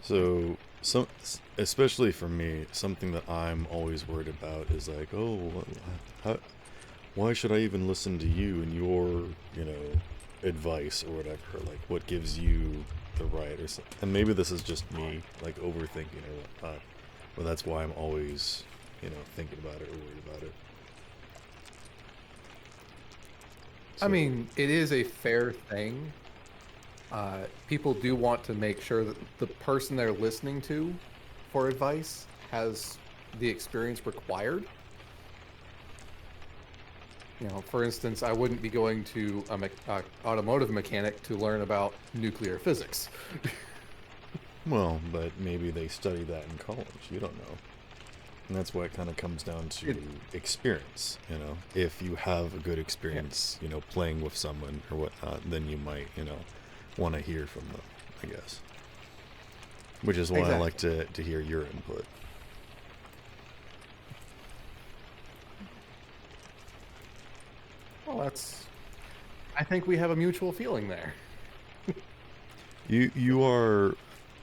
So, especially for me, something that I'm always worried about is like, oh, how, why should I even listen to you and your, you know, advice or whatever? Like, what gives you the right or something? And maybe this is just me, like, overthinking or whatnot. But that's why I'm always, thinking about it or worried about it. I So, mean, it is a fair thing. People do want to make sure that the person they're listening to for advice has the experience required. For instance, I wouldn't be going to a automotive mechanic to learn about nuclear physics. well, but maybe they study that in college. You don't know. And that's why it kind of comes down to It, experience. If you have a good yeah, experience, playing with someone or whatnot, then you might, want to hear from them, I guess. Which is why I like exactly. to hear your input. Well, that's. I think we have a mutual feeling there. You are,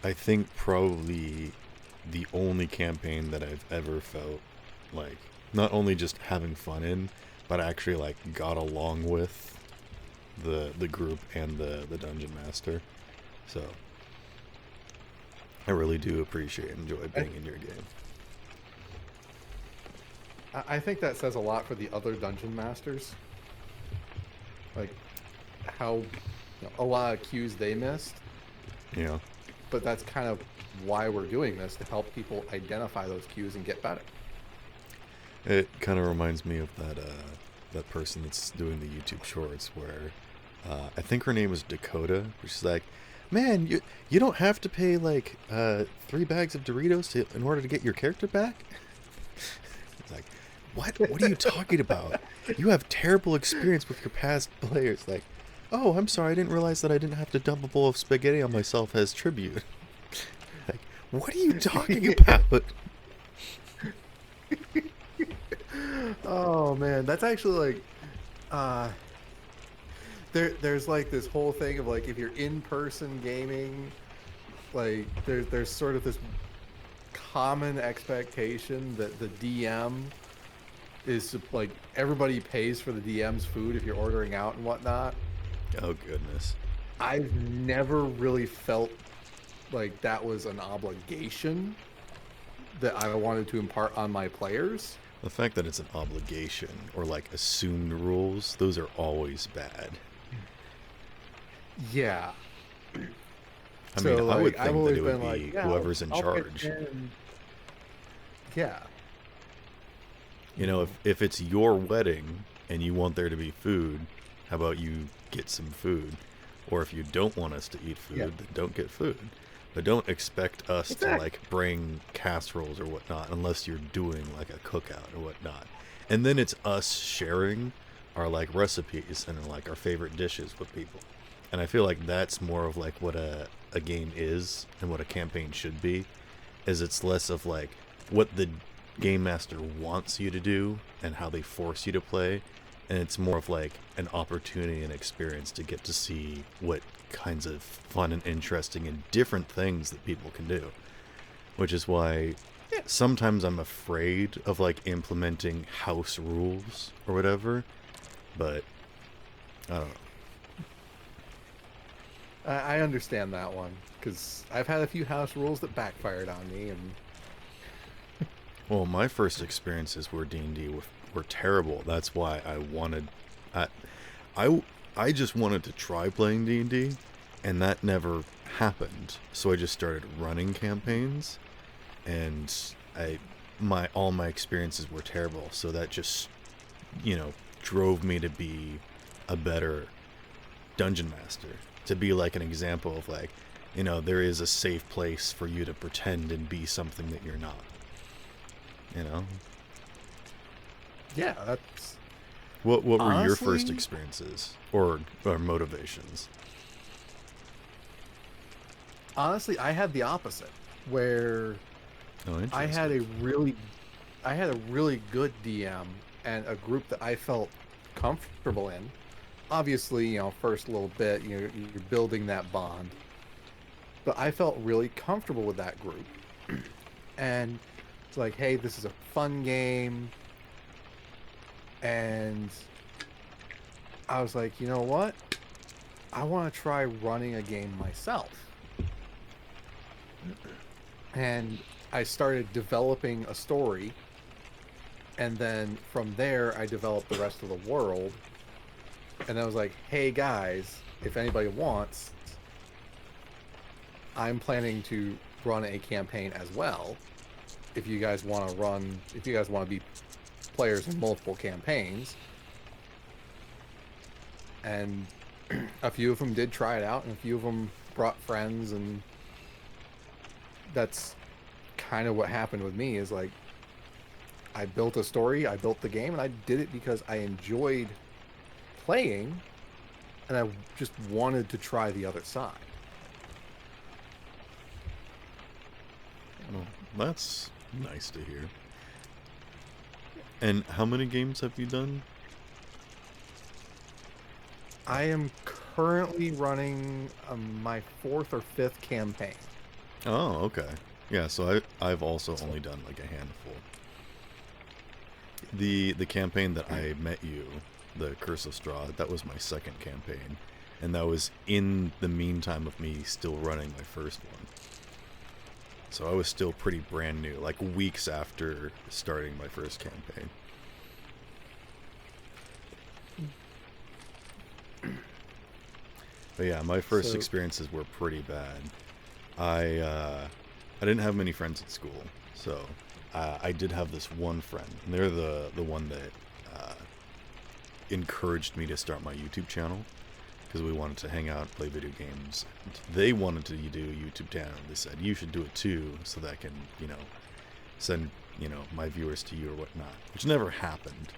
I think, probably the only campaign that I've ever felt like not only just having fun in, but actually like got along with the group and the dungeon master. So I really do appreciate and enjoy I, being in your game. I think that says a lot for the other dungeon masters, like how a lot of cues they missed. You know, But that's kind of why we're doing this, to help people identify those cues and get better. it kind of reminds me of that person that's doing the YouTube shorts where I think her name is Dakota, which is like, man, you don't have to pay like 3 bags of Doritos in order to get your character back. It's like, what are you talking about? You have terrible experience with your past players. Like, oh, I'm sorry, I didn't realize that I didn't have to dump a bowl of spaghetti on myself as tribute. Like, what are you talking about? Oh man, that's actually like uh there's like this whole thing of like, if you're in person gaming, like there's sort of this common expectation that the DM is like, everybody pays for the DM's food if you're ordering out and whatnot. Oh goodness. I've never really felt like that was an obligation that I wanted to impart on my players. The fact that it's an obligation or like assumed rules, those are always bad. Yeah. I mean, So I would like I've think that always it would been like, be yeah, whoever's in I'll pitch charge. in. Yeah. If it's your wedding and you want there to be food, how about you get some food? Or if you don't want us to eat Yeah. food, then don't get food. But don't expect us to Exactly. like bring casseroles or whatnot unless you're doing like a cookout or whatnot. And then it's us sharing our like recipes and like our favorite dishes with people. And I feel like that's more of like what a game is and what a campaign should be, is it's less of like what the game master wants you to do and how they force you to play, and it's more of like an opportunity and experience to get to see what kinds of fun and interesting and different things that people can do, which is why Yeah. sometimes I'm afraid of like implementing house rules or whatever, but I don't know. I understand that one because I've had a few house rules that backfired on me, and Well, my first experiences were D&D were terrible. That's why I I I just wanted to try playing D&D, and that never happened. So I just started running campaigns, and I my all my experiences were terrible. So that just, you know, drove me to be a better dungeon master, to be like an example of like, there is a safe place for you to pretend and be something that you're not, you know? yeah, that's What were your first honestly, experiences or motivations? honestly, I had the opposite, where Oh, I interesting. had a really, I had a really good DM and a group that I felt comfortable in. Obviously, first little bit, you're building that bond, but I felt really comfortable with that group. And it's like, hey, this is a fun game. And I was like, you know what? I want to try running a game myself. And I started developing a story. And then from there, I developed the rest of the world. And I was like, hey guys, if anybody wants, I'm planning to run a campaign as well. If you guys want to be players in multiple campaigns. And a few of them did try it out, and a few of them brought friends, and that's kind of what happened with me. Is like, I built a story, I built the game, and I did it because I enjoyed playing, and I just wanted to try the other side. Well, that's nice to hear. And how many games have you done? I am currently running my 4th or 5th campaign. Oh, okay. Yeah, so I've also only done like a handful. The campaign that I met you, the Curse of Straw, that was my second campaign, and that was in the meantime of me still running my first one. So I was still pretty brand new, like weeks after starting my first campaign. But yeah, my first experiences were pretty bad. I didn't have many friends at school, so I did have this one friend, and they're the one that encouraged me to start my YouTube channel, because we wanted to hang out and play video games. They wanted to do a YouTube channel. They said, you should do it too, so that I can, send, my viewers to you or whatnot, which never happened.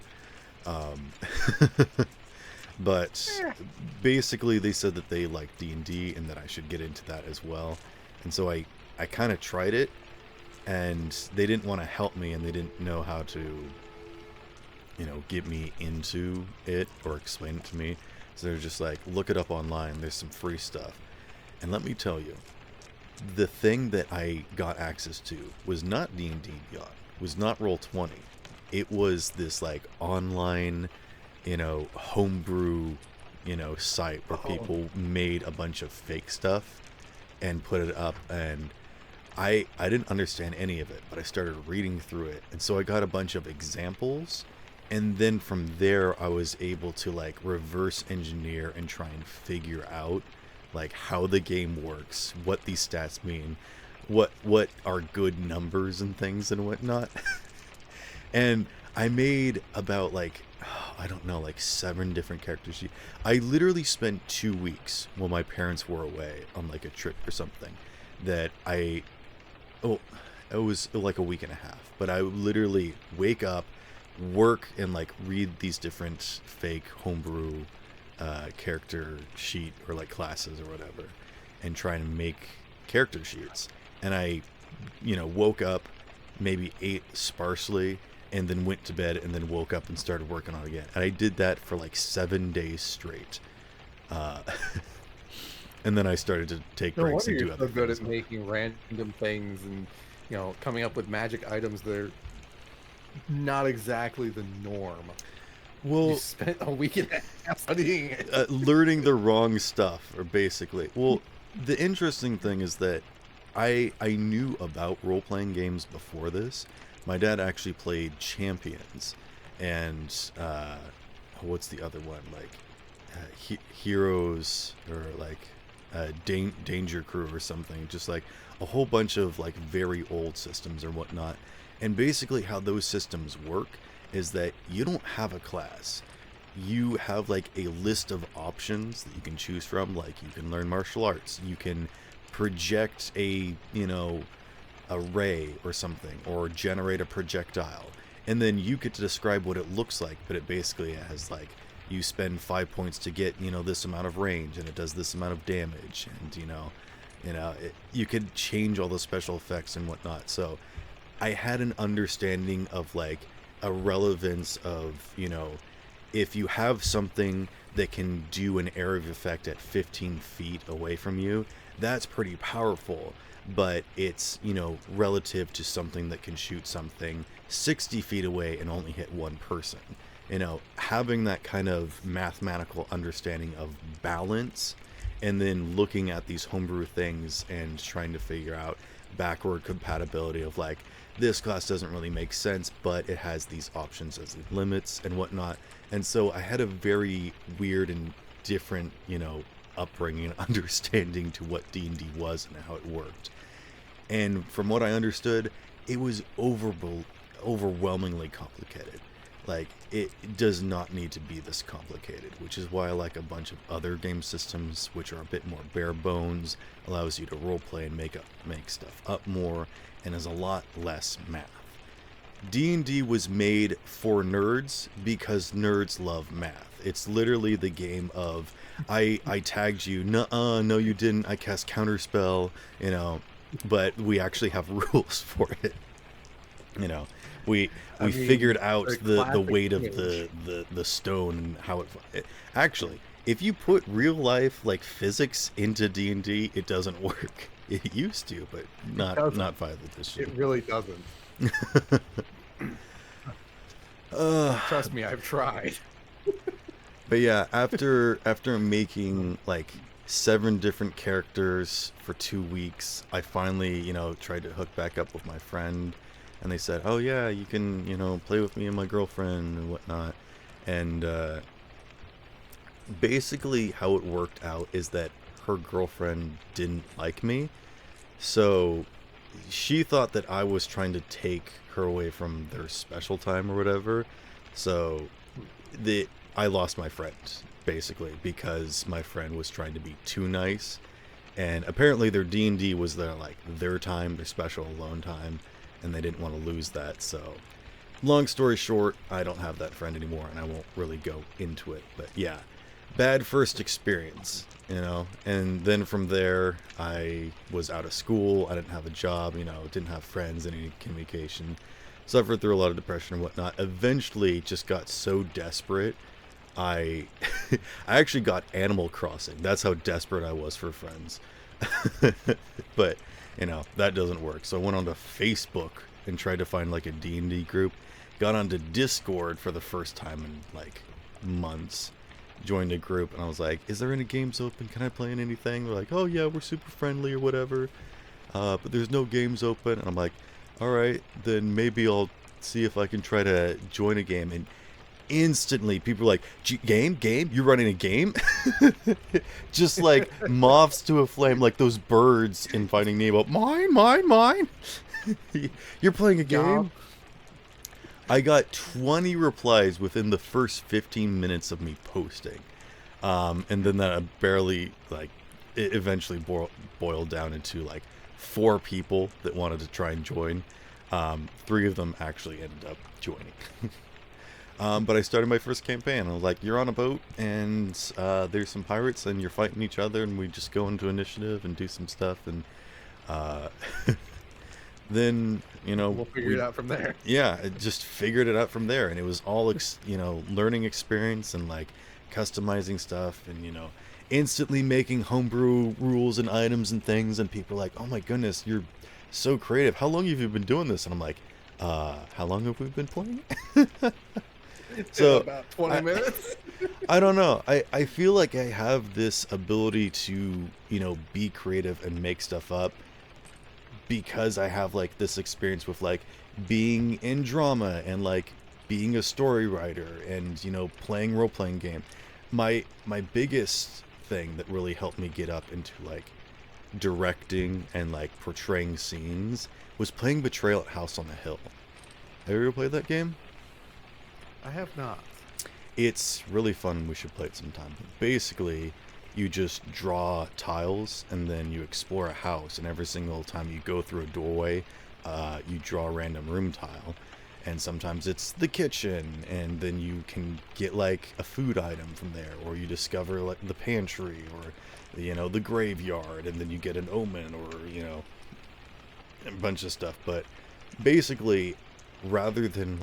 But basically they said that they liked D&D and that I should get into that as well. And so I kind of tried it, and they didn't want to help me, and they didn't know how to, get me into it or explain it to me. So they're just like, look it up online, there's some free stuff. And let me tell you, the thing that I got access to was not D&D Beyond, was not Roll20. It was this like online, homebrew, site where people made a bunch of fake stuff and put it up, and I didn't understand any of it, but I started reading through it, and so I got a bunch of examples, and then from there I was able to like reverse engineer and try and figure out like how the game works, what these stats mean, what are good numbers and things and whatnot. And I made about like, I don't know, like 7 different character sheets. I literally spent 2 weeks while my parents were away on like a trip or something, that it was like a week and a half, but I would literally wake up, work, and like read these different fake homebrew character sheet or like classes or whatever, and try and make character sheets. And I woke up, maybe ate sparsely, and then went to bed, and then woke up and started working on it again. And I did that for like 7 days straight. And then I started to take breaks and do other things. You're so good at making random things and, coming up with magic items that are not exactly the norm. Well, you spent a week and a half studying it. Learning the wrong stuff, or basically. Well, the interesting thing is that I knew about role-playing games before this. My dad actually played Champions, and what's the other one? Like Heroes, or like Danger Crew or something. Just like a whole bunch of like very old systems or whatnot. And basically how those systems work is that you don't have a class. You have like a list of options that you can choose from. Like you can learn martial arts. You can project a ray or something, or generate a projectile, and then you get to describe what it looks like. But it basically has like, you spend 5 points to get this amount of range, and it does this amount of damage, and you could change all the special effects and whatnot. So I had an understanding of like a relevance of, if you have something that can do an area of effect at 15 feet away from you, that's pretty powerful, but it's, relative to something that can shoot something 60 feet away and only hit one person. Having that kind of mathematical understanding of balance, and then looking at these homebrew things and trying to figure out backward compatibility of like, this class doesn't really make sense, but it has these options as limits and whatnot. And so I had a very weird and different, upbringing and understanding to what D&D was and how it worked. And from what I understood, it was overwhelmingly complicated. Like, it does not need to be this complicated, which is why I like a bunch of other game systems, which are a bit more bare bones, allows you to roleplay and make stuff up more, and is a lot less math. D&D was made for nerds because nerds love math. It's literally the game of, I tagged you, nuh-uh, no you didn't, I cast counterspell, but we actually have rules for it. We figured out the weight of the stone and how it actually, if you put real life like physics into D&D, it doesn't work. It used to, but not 5th edition. It really doesn't. Trust me, I've tried. But yeah, after making like 7 different characters for 2 weeks, I finally, tried to hook back up with my friend. And they said, oh yeah, you can, play with me and my girlfriend and whatnot. And basically how it worked out is that her girlfriend didn't like me. So she thought that I was trying to take her away from their special time or whatever. So I lost my friend, basically, because my friend was trying to be too nice. And apparently their D&D was their time, their special alone time. And they didn't want to lose that. So long story short, I don't have that friend anymore, and I won't really go into it. But yeah, bad first experience, and then from there I was out of school. I didn't have a job, didn't have friends, any communication, suffered through a lot of depression and whatnot. Eventually just got so desperate, I actually got Animal Crossing. That's how desperate I was for friends. But that doesn't work. So I went onto Facebook and tried to find like a D&D group. Got onto Discord for the first time in like months. Joined a group and I was like, is there any games open? Can I play in anything? They're like, oh yeah, we're super friendly or whatever. But there's no games open. And I'm like, all right, then maybe I'll see if I can try to join a game. And instantly people are like, game, you're running a game? Just like moths to a flame, like those birds in Finding Nemo. Mine. You're playing a game? I got 20 replies within the first 15 minutes of me posting, and then that barely, it eventually boiled down into like 4 people that wanted to try and join. 3 of them actually ended up joining. But I started my first campaign. I was like, you're on a boat, and there's some pirates, and you're fighting each other, and we just go into initiative and do some stuff, and then, we'll figure it out from there. Yeah, I just figured it out from there, and it was all, learning experience and, customizing stuff, and, instantly making homebrew rules and items and things, and people are like, oh my goodness, you're so creative. How long have you been doing this? And I'm like, how long have we been playing? So about 20 minutes. I don't know. I feel like I have this ability to, be creative and make stuff up because I have this experience with being in drama and being a story writer and, playing role-playing game. My biggest thing that really helped me get up into directing and portraying scenes was playing Betrayal at House on the Hill. Have you ever played that game? I have not. It's really fun. We should play it sometime. But basically, you just draw tiles and then you explore a house, and every single time you go through a doorway, you draw a random room tile. And sometimes it's the kitchen, and then you can get a food item from there, or you discover the pantry, or the graveyard, and then you get an omen, or a bunch of stuff. But basically, rather than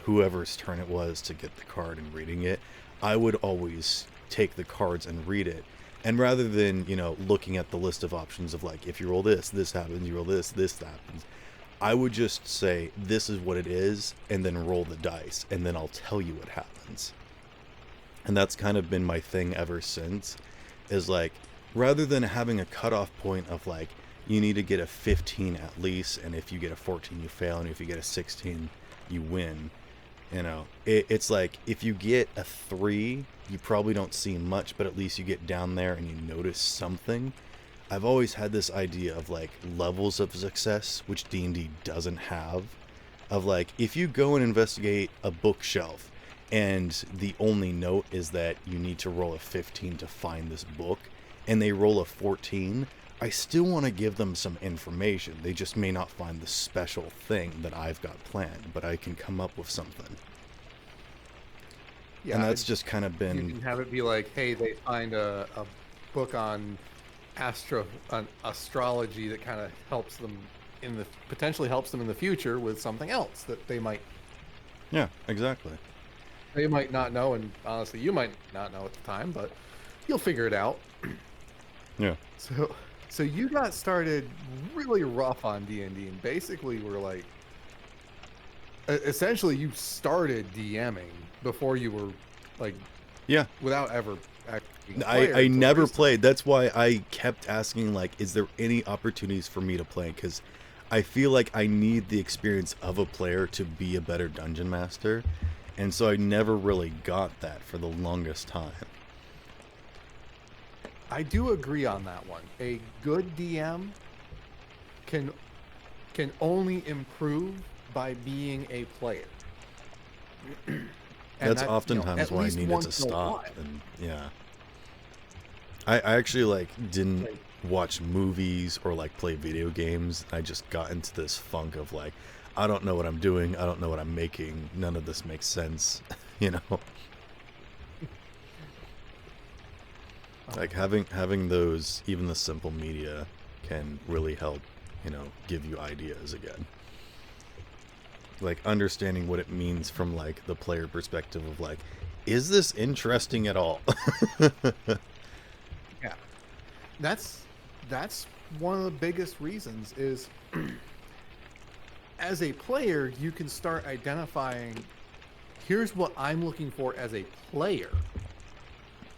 whoever's turn it was to get the card and reading it, I would always take the cards and read it, And rather than, looking at the list of options of like, if you roll this, this happens, you roll this, this happens, I would just say, this is what it is, and then roll the dice, and then I'll tell you what happens. And that's kind of been my thing ever since, is like, rather than having a cutoff point of like, you need to get a 15 at least, and if you get a 14, you fail, and if you get a 16, you win. It's like, if you get a 3, you probably don't see much, but at least you get down there and you notice something. I've always had this idea of like levels of success, which D&D doesn't have, of like, if you go and investigate a bookshelf and the only note is that you need to roll a 15 to find this book, and they roll a 14, I still want to give them some information. They just may not find the special thing that I've got planned, but I can come up with something. Yeah, and that's just kind of you been... can have it be like, hey, they find a book on astrology that kind of helps them potentially helps them in the future with something else that they might exactly not know, and honestly you might not know at the time, but you'll figure it out. So you got started really rough on D&D, and basically were like, essentially you started DMing before you were like, without ever actually I never played. That's why I kept asking, like, is there any opportunities for me to play? Because I feel like I need the experience of a player to be a better dungeon master, and so I never really got that for the longest time. I do agree on that one. A good DM can only improve by being a player. That's oftentimes why I needed to stop. And I actually like didn't watch movies or like play video games. I just got into this funk of like, I don't know what I'm doing. I don't know what I'm making. None of this makes sense. Like having those, even the simple media can really help, give you ideas again. Like understanding what it means from like the player perspective of like, is this interesting at all? Yeah. That's one of the biggest reasons is as a player, you can start identifying, here's what I'm looking for as a player.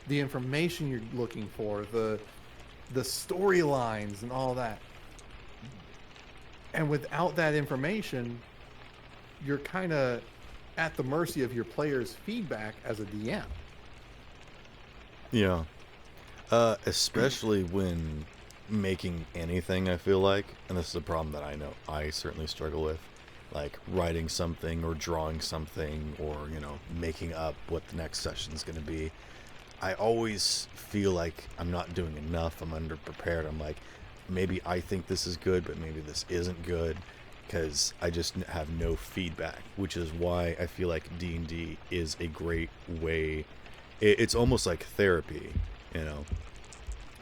The information you're looking for, the storylines and all that. And without that information, you're kind of at the mercy of your players' feedback as a DM. Yeah. Especially when making anything, I feel like, and this is a problem that I know I certainly struggle with, like writing something or drawing something or, making up what the next session's going to be. I always feel like I'm not doing enough. I'm underprepared. I'm like, maybe I think this is good, but maybe this isn't good, because I just have no feedback, which is why I feel like D&D is a great way. It's almost like therapy,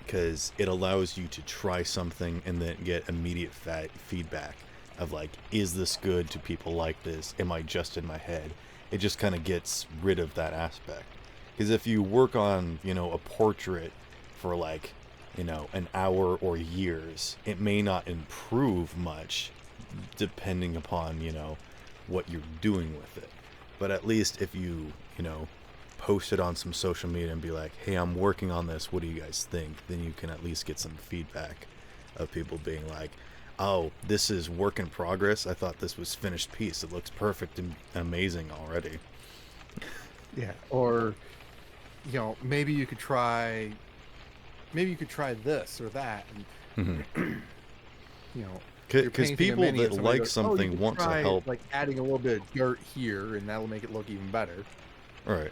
because it allows you to try something and then get immediate feedback of like, is this good? Do people like this? Am I just in my head? It just kind of gets rid of that aspect. Because if you work on, a portrait for like, an hour or years, it may not improve much depending upon, what you're doing with it. But at least if you, post it on some social media and be like, hey, I'm working on this, what do you guys think? Then you can at least get some feedback of people being like, oh, this is work in progress. I thought this was finished piece. It looks perfect and amazing already. Yeah. Or, maybe you could try this or that. And, because people that like something want to help. Like adding a little bit of dirt here, and that'll make it look even better. Right.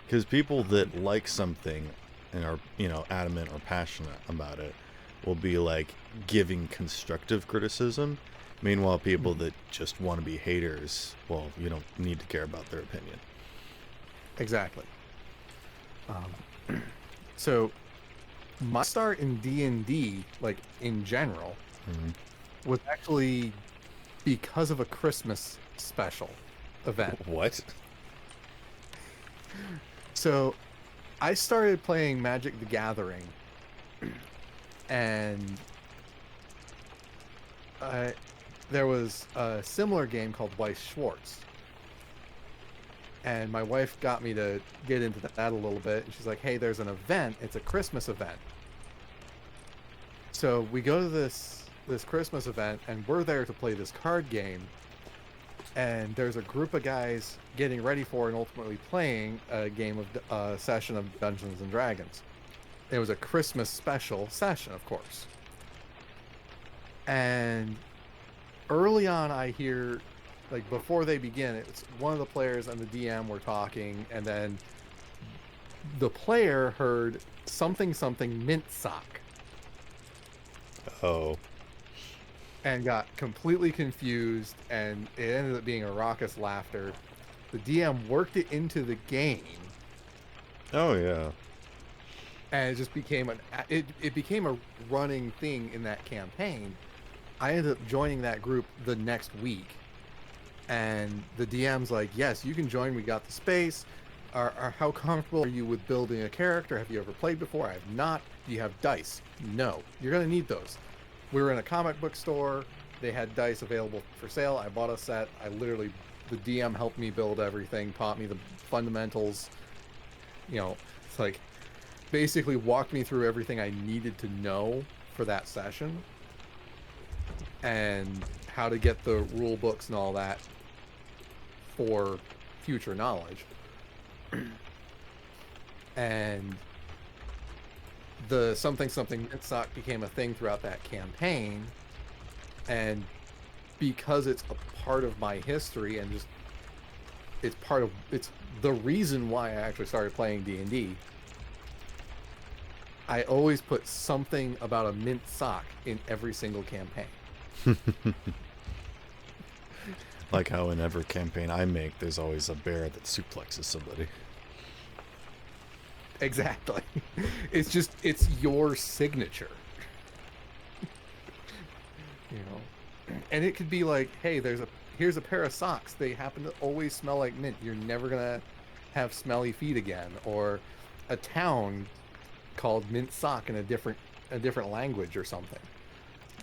Because people that like something and are, adamant or passionate about it will be like giving constructive criticism. Meanwhile, people that just want to be haters, well, you don't need to care about their opinion. Exactly. So my start in D&D, like in general, was actually because of a Christmas special event. What? So I started playing Magic the Gathering, and there was a similar game called Weiss Schwartz. And my wife got me to get into that a little bit. And she's like, hey, there's an event. It's a Christmas event. So we go to this Christmas event, and we're there to play this card game. And there's a group of guys getting ready for and ultimately playing a game of session of Dungeons and Dragons. It was a Christmas special session, of course. And early on, I hear, like, before they begin, it's one of the players and the DM were talking, and then the player heard something mint sock. Oh. And got completely confused, and it ended up being a raucous laughter. The DM worked it into the game. Oh yeah. And it just became it became a running thing in that campaign. I ended up joining that group the next week, and the DM's like, yes, you can join, we got the space. How comfortable are you with building a character? Have you ever played before? I have not. Do you have dice? No. You're going to need those. We were in a comic book store. They had dice available for sale. I bought a set. The DM helped me build everything, taught me the fundamentals. You know, it's like basically walked me through everything I needed to know for that session, and how to get the rule books and all that for future knowledge. And the something mint sock became a thing throughout that campaign, and because it's a part of my history, and just it's the reason why I actually started playing D&D. I always put something about a mint sock in every single campaign. Like how in every campaign I make, there's always a bear that suplexes somebody. Exactly. It's your signature. You know, and it could be like, hey, here's a pair of socks. They happen to always smell like mint. You're never gonna have smelly feet again. Or a town called Mint Sock in a different language or something.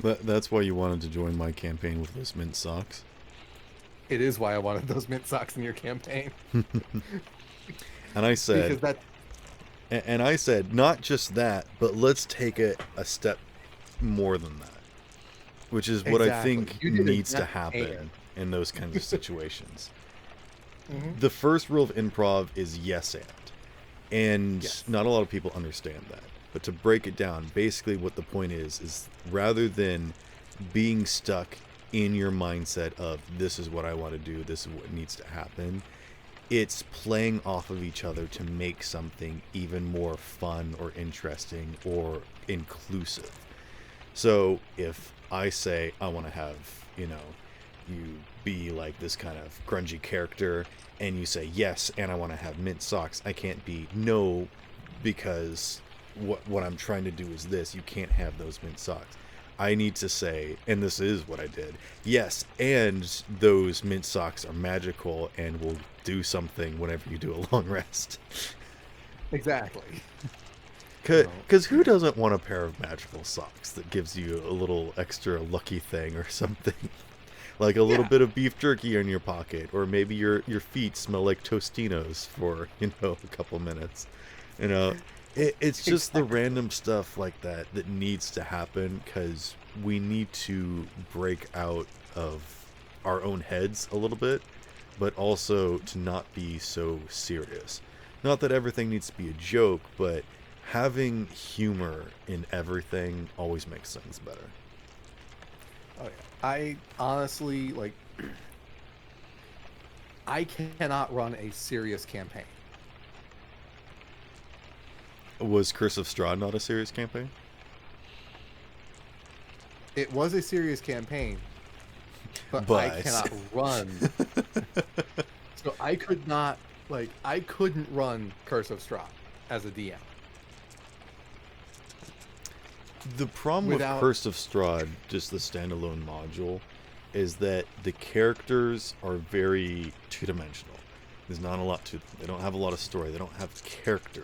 That's why you wanted to join my campaign with those mint socks. It is why I wanted those mint socks in your campaign. And I said, because I said, not just that, but let's take it a step more than that, which is what I think needs to happen in those kinds of situations. Mm-hmm. The first rule of improv is yes and yes. Not a lot of people understand that. But to break it down, basically what the point is rather than being stuck in your mindset of this is what I want to do, this is what needs to happen, it's playing off of each other to make something even more fun or interesting or inclusive. So if I say I want to have, you be like this kind of grungy character, and you say yes, and I want to have mint socks, I can't be no, because what I'm trying to do is this. You can't have those mint socks. I need to say, and this is what I did, yes, and those mint socks are magical and will do something whenever you do a long rest. Exactly. Because who doesn't want a pair of magical socks that gives you a little extra lucky thing or something? Like a little bit of beef jerky in your pocket, or maybe your feet smell like Tostinos for, a couple minutes. It's just the random stuff like that needs to happen, because we need to break out of our own heads a little bit, but also to not be so serious. Not that everything needs to be a joke, but having humor in everything always makes things better. Oh yeah. I honestly, I cannot run a serious campaign. Was Curse of Strahd not a serious campaign? It was a serious campaign, but I cannot run. So I couldn't run Curse of Strahd as a DM. The problem with Curse of Strahd, just the standalone module, is that the characters are very two-dimensional. There's not a lot to them. They don't have a lot of story. They don't have character.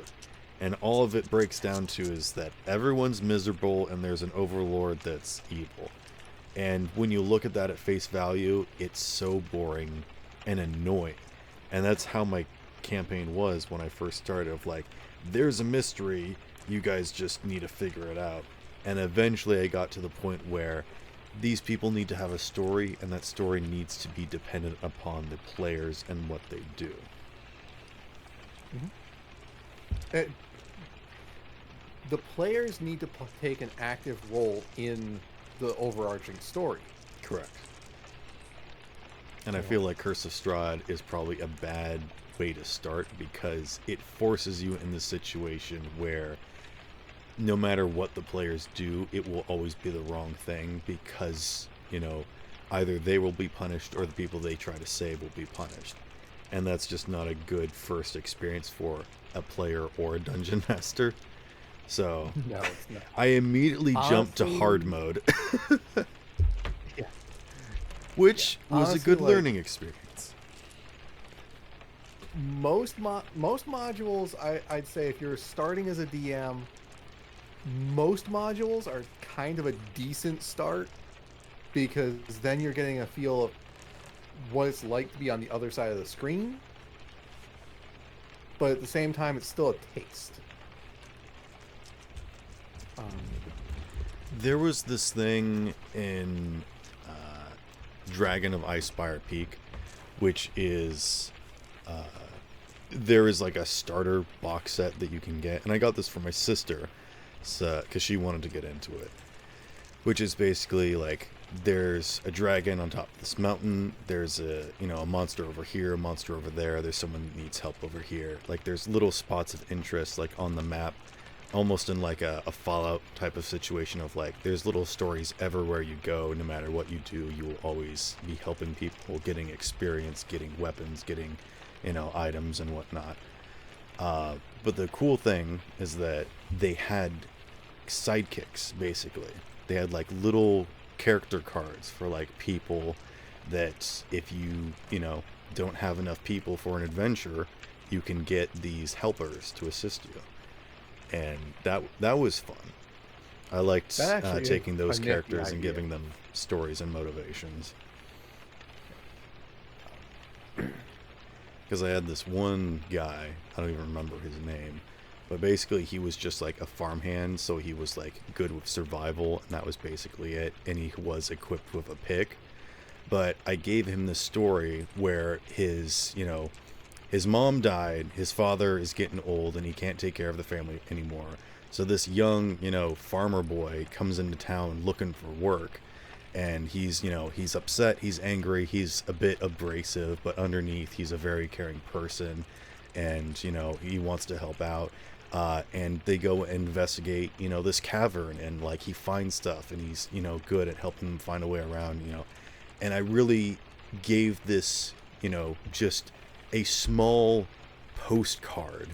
And all of it breaks down to is that everyone's miserable and there's an overlord that's evil. And when you look at that at face value, it's so boring and annoying. And that's how my campaign was when I first started, of like, there's a mystery, you guys just need to figure it out. And eventually I got to the point where these people need to have a story, and that story needs to be dependent upon the players and what they do. The players need to take an active role in the overarching story. Correct. And I feel like Curse of Strahd is probably a bad way to start, because it forces you in the situation where no matter what the players do, it will always be the wrong thing, because, you know, either they will be punished or the people they try to save will be punished. And that's just not a good first experience for a player or a dungeon master. So No, it's not. I immediately jumped to Honestly, hard mode, yeah. which was a Honestly, good like, learning experience. Most modules, I'd say, if you're starting as a DM, most modules are kind of a decent start, because then you're getting a feel of what it's like to be on the other side of the screen. But at the same time, it's still a taste. There was this thing in Dragon of Icespire Peak, which is there is like a starter box set that you can get, and I got this for my sister, because she wanted to get into it. Which is basically like, there's a dragon on top of this mountain, there's a monster over here, a monster over there, there's someone that needs help over here. Like, there's little spots of interest like on the map, almost in like a Fallout type of situation of like, there's little stories everywhere you go. No matter what you do, you will always be helping people, getting experience, getting weapons, getting, items and whatnot. But the cool thing is that they had sidekicks, basically. They had like little character cards for like people that if you don't have enough people for an adventure, you can get these helpers to assist you. And that was fun. I liked taking those characters and giving them stories and motivations. Because I had this one guy, I don't even remember his name, but basically he was just like a farmhand, so he was like good with survival, and that was basically it. And he was equipped with a pick. But I gave him this story where his mom died, his father is getting old, and he can't take care of the family anymore. So this young, farmer boy comes into town looking for work, and he's upset, he's angry, he's a bit abrasive, but underneath he's a very caring person, and, he wants to help out. And they go and investigate, this cavern, and like he finds stuff, and he's, good at helping them find a way around, and I really gave this, just a small postcard,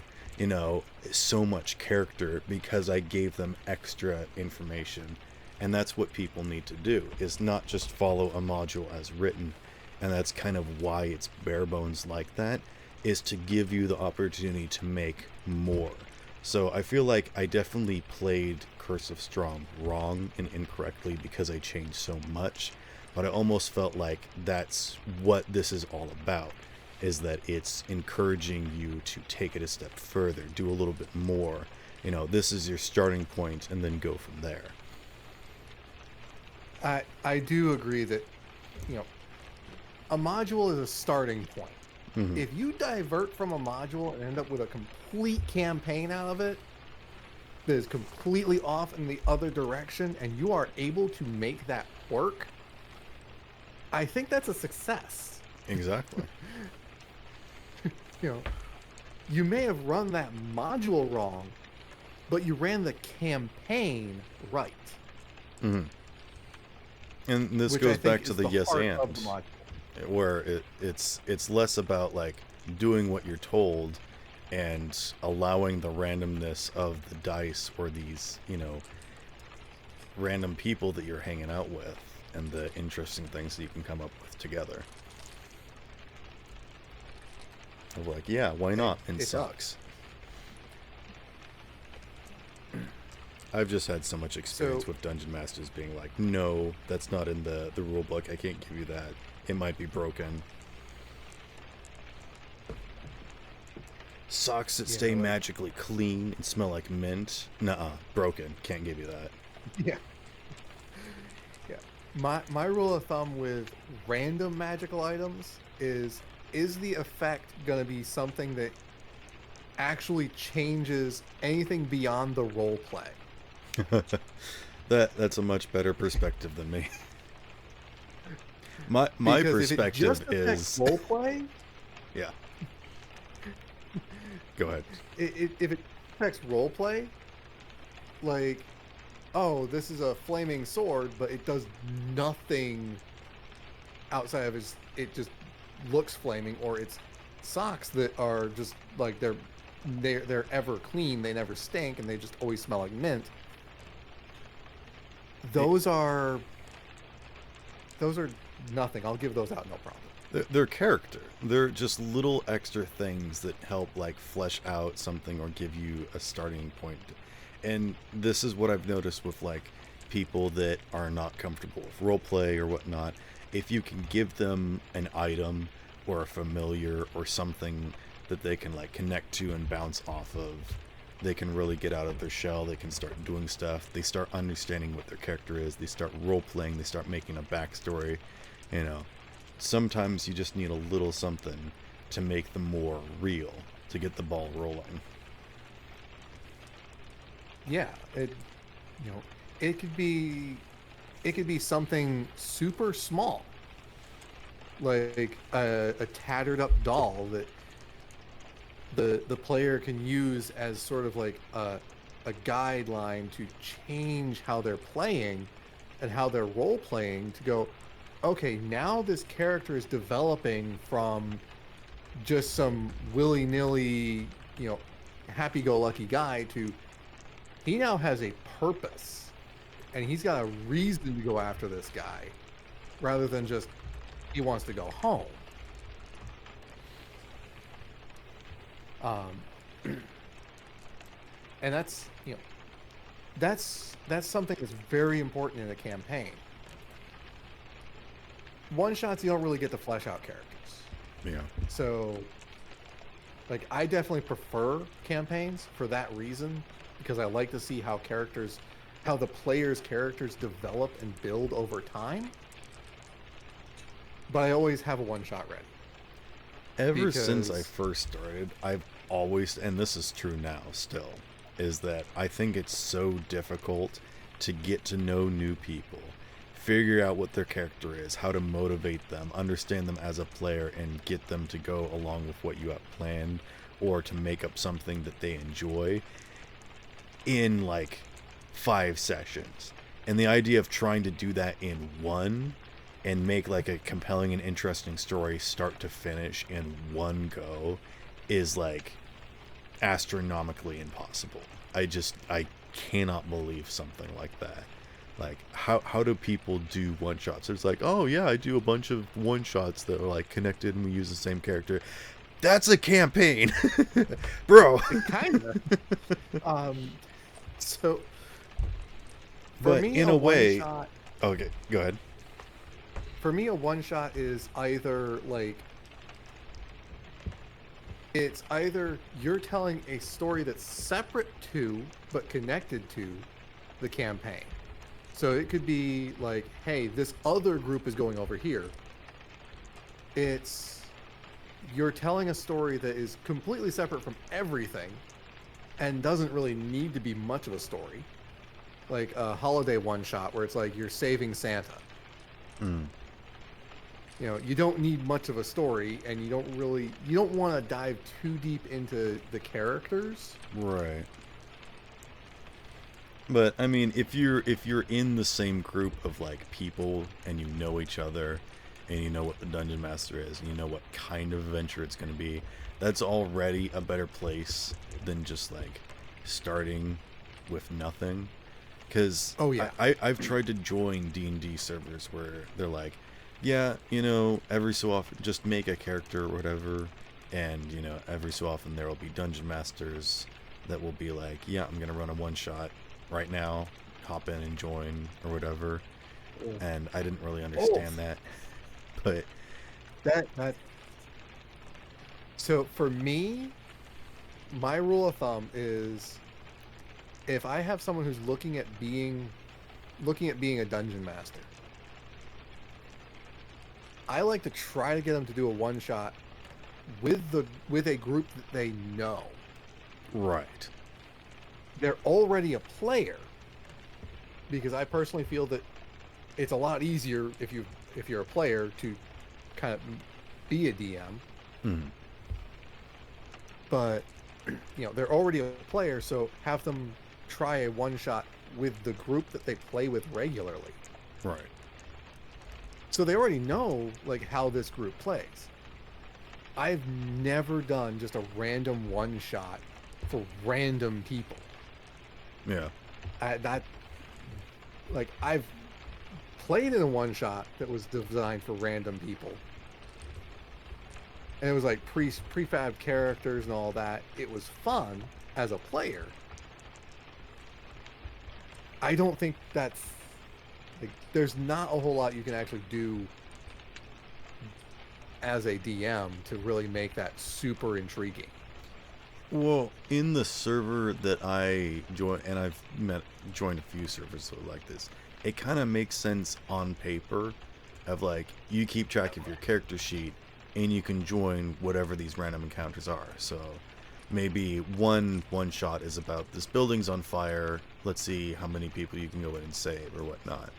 so much character, because I gave them extra information. And that's what people need to do, is not just follow a module as written. And that's kind of why it's bare bones like that, is to give you the opportunity to make more. So I feel like I definitely played Curse of Strahd wrong and incorrectly, because I changed so much. But I almost felt like that's what this is all about, is that it's encouraging you to take it a step further, do a little bit more. This is your starting point, and then go from there. I do agree that, a module is a starting point. Mm-hmm. If you divert from a module and end up with a complete campaign out of it that is completely off in the other direction, and you are able to make that work, I think that's a success. Exactly. You may have run that module wrong, but you ran the campaign right. Mm-hmm. And this Which goes I think back to is the yes heart and, of the module. where it's less about like doing what you're told and allowing the randomness of the dice, or these random people that you're hanging out with, and the interesting things that you can come up with together. Of like, yeah, why not? And it sucks. I've just had so much experience So with dungeon masters being like, no, that's not in the rule book. I can't give you that. It might be broken. Socks that yeah, stay like magically clean and smell like mint. Nuh-uh, broken. Can't give you that. yeah, yeah. My rule of thumb with random magical items is the effect gonna be something that actually changes anything beyond the role play? That's a much better perspective than me. My Because if it perspective just affects is role play, yeah. Go ahead. if it affects role play, like, oh, this is a flaming sword, but it does nothing outside of it just looks flaming, or it's socks that are just like they're ever clean, they never stink, and they just always smell like mint. It, Those are those are nothing. I'll give those out no problem. they're character. They're just little extra things that help like flesh out something or give you a starting point. And this is what I've noticed with like people that are not comfortable with roleplay or whatnot. If you can give them an item or a familiar or something that they can like connect to and bounce off of, they can really get out of their shell. They can start doing stuff. They start understanding what their character is. They start role playing. They start making a backstory. You know, sometimes you just need a little something to make them more real, to get the ball rolling. Yeah, you know, it could be it could be something super small, like a tattered up doll that the player can use as sort of like a guideline to change how they're playing and how they're role playing, to go, okay, now this character is developing from just some willy-nilly, you know, happy-go-lucky guy to, he now has a purpose, and he's got a reason to go after this guy rather than just he wants to go home. Um, and that's, you know, that's something that's very important in a campaign. One shots, you don't really get to flesh out characters, Yeah. so like I definitely prefer campaigns for that reason, because I like to see how the players' characters develop and build over time. But I always have a one shot ready. Ever since I Because first started, I've always, and this is true now still, is that I think it's so difficult to get to know new people, figure out what their character is, how to motivate them, understand them as a player, and get them to go along with what you have planned, or to make up something that they enjoy in like 5 sessions. And the idea of trying to do that in one and make like a compelling and interesting story start to finish in one go is like astronomically impossible. I cannot believe something like that. Like how do people do one shots? It's like, oh yeah, I do a bunch of one shots that are like connected and we use the same character. That's a campaign. Bro. kind of. Um, so for But me, in a a one way, shot okay, go ahead. for me a one shot is either like, it's either you're telling a story that's separate to but connected to the campaign. So it could be like, hey, this other group is going over here. It's, you're telling a story that is completely separate from everything and doesn't really need to be much of a story. Like a holiday one shot where it's like you're saving Santa. Mm, You know, you don't need much of a story, and you don't want to dive too deep into the characters. right. But I mean, if you're in the same group of like people and you know each other and you know what the dungeon master is and you know what kind of adventure it's going to be, that's already a better place than just like starting with nothing. Because Oh yeah. I've tried to join D&D servers where they're like, yeah, every so often just make a character or whatever, and every so often there will be dungeon masters that will be like, yeah, I'm gonna run a one shot, right now, hop in and join or whatever. Oh. And I didn't really understand that, but that so for me, my rule of thumb is if I have someone who's looking at being a dungeon master, I like to try to get them to do a one shot with a group that they know. right, They're already a player, because I personally feel that it's a lot easier if you're a player to kind of be a DM. hmm, But they're already a player, so have them try a one shot with the group that they play with regularly. right, So they already know like how this group plays. I've never done just a random one shot for random people. yeah, I've played in a one shot that was designed for random people, and it was like prefab characters and all that. It was fun as a player. I don't think that's like there's not a whole lot you can actually do as a DM to really make that super intriguing. Well, in the server that I joined, and I've joined a few servers like this, it kind of makes sense on paper of like, you keep track of your character sheet and you can join whatever these random encounters are. So maybe one shot is about this building's on fire, let's see how many people you can go in and save or whatnot.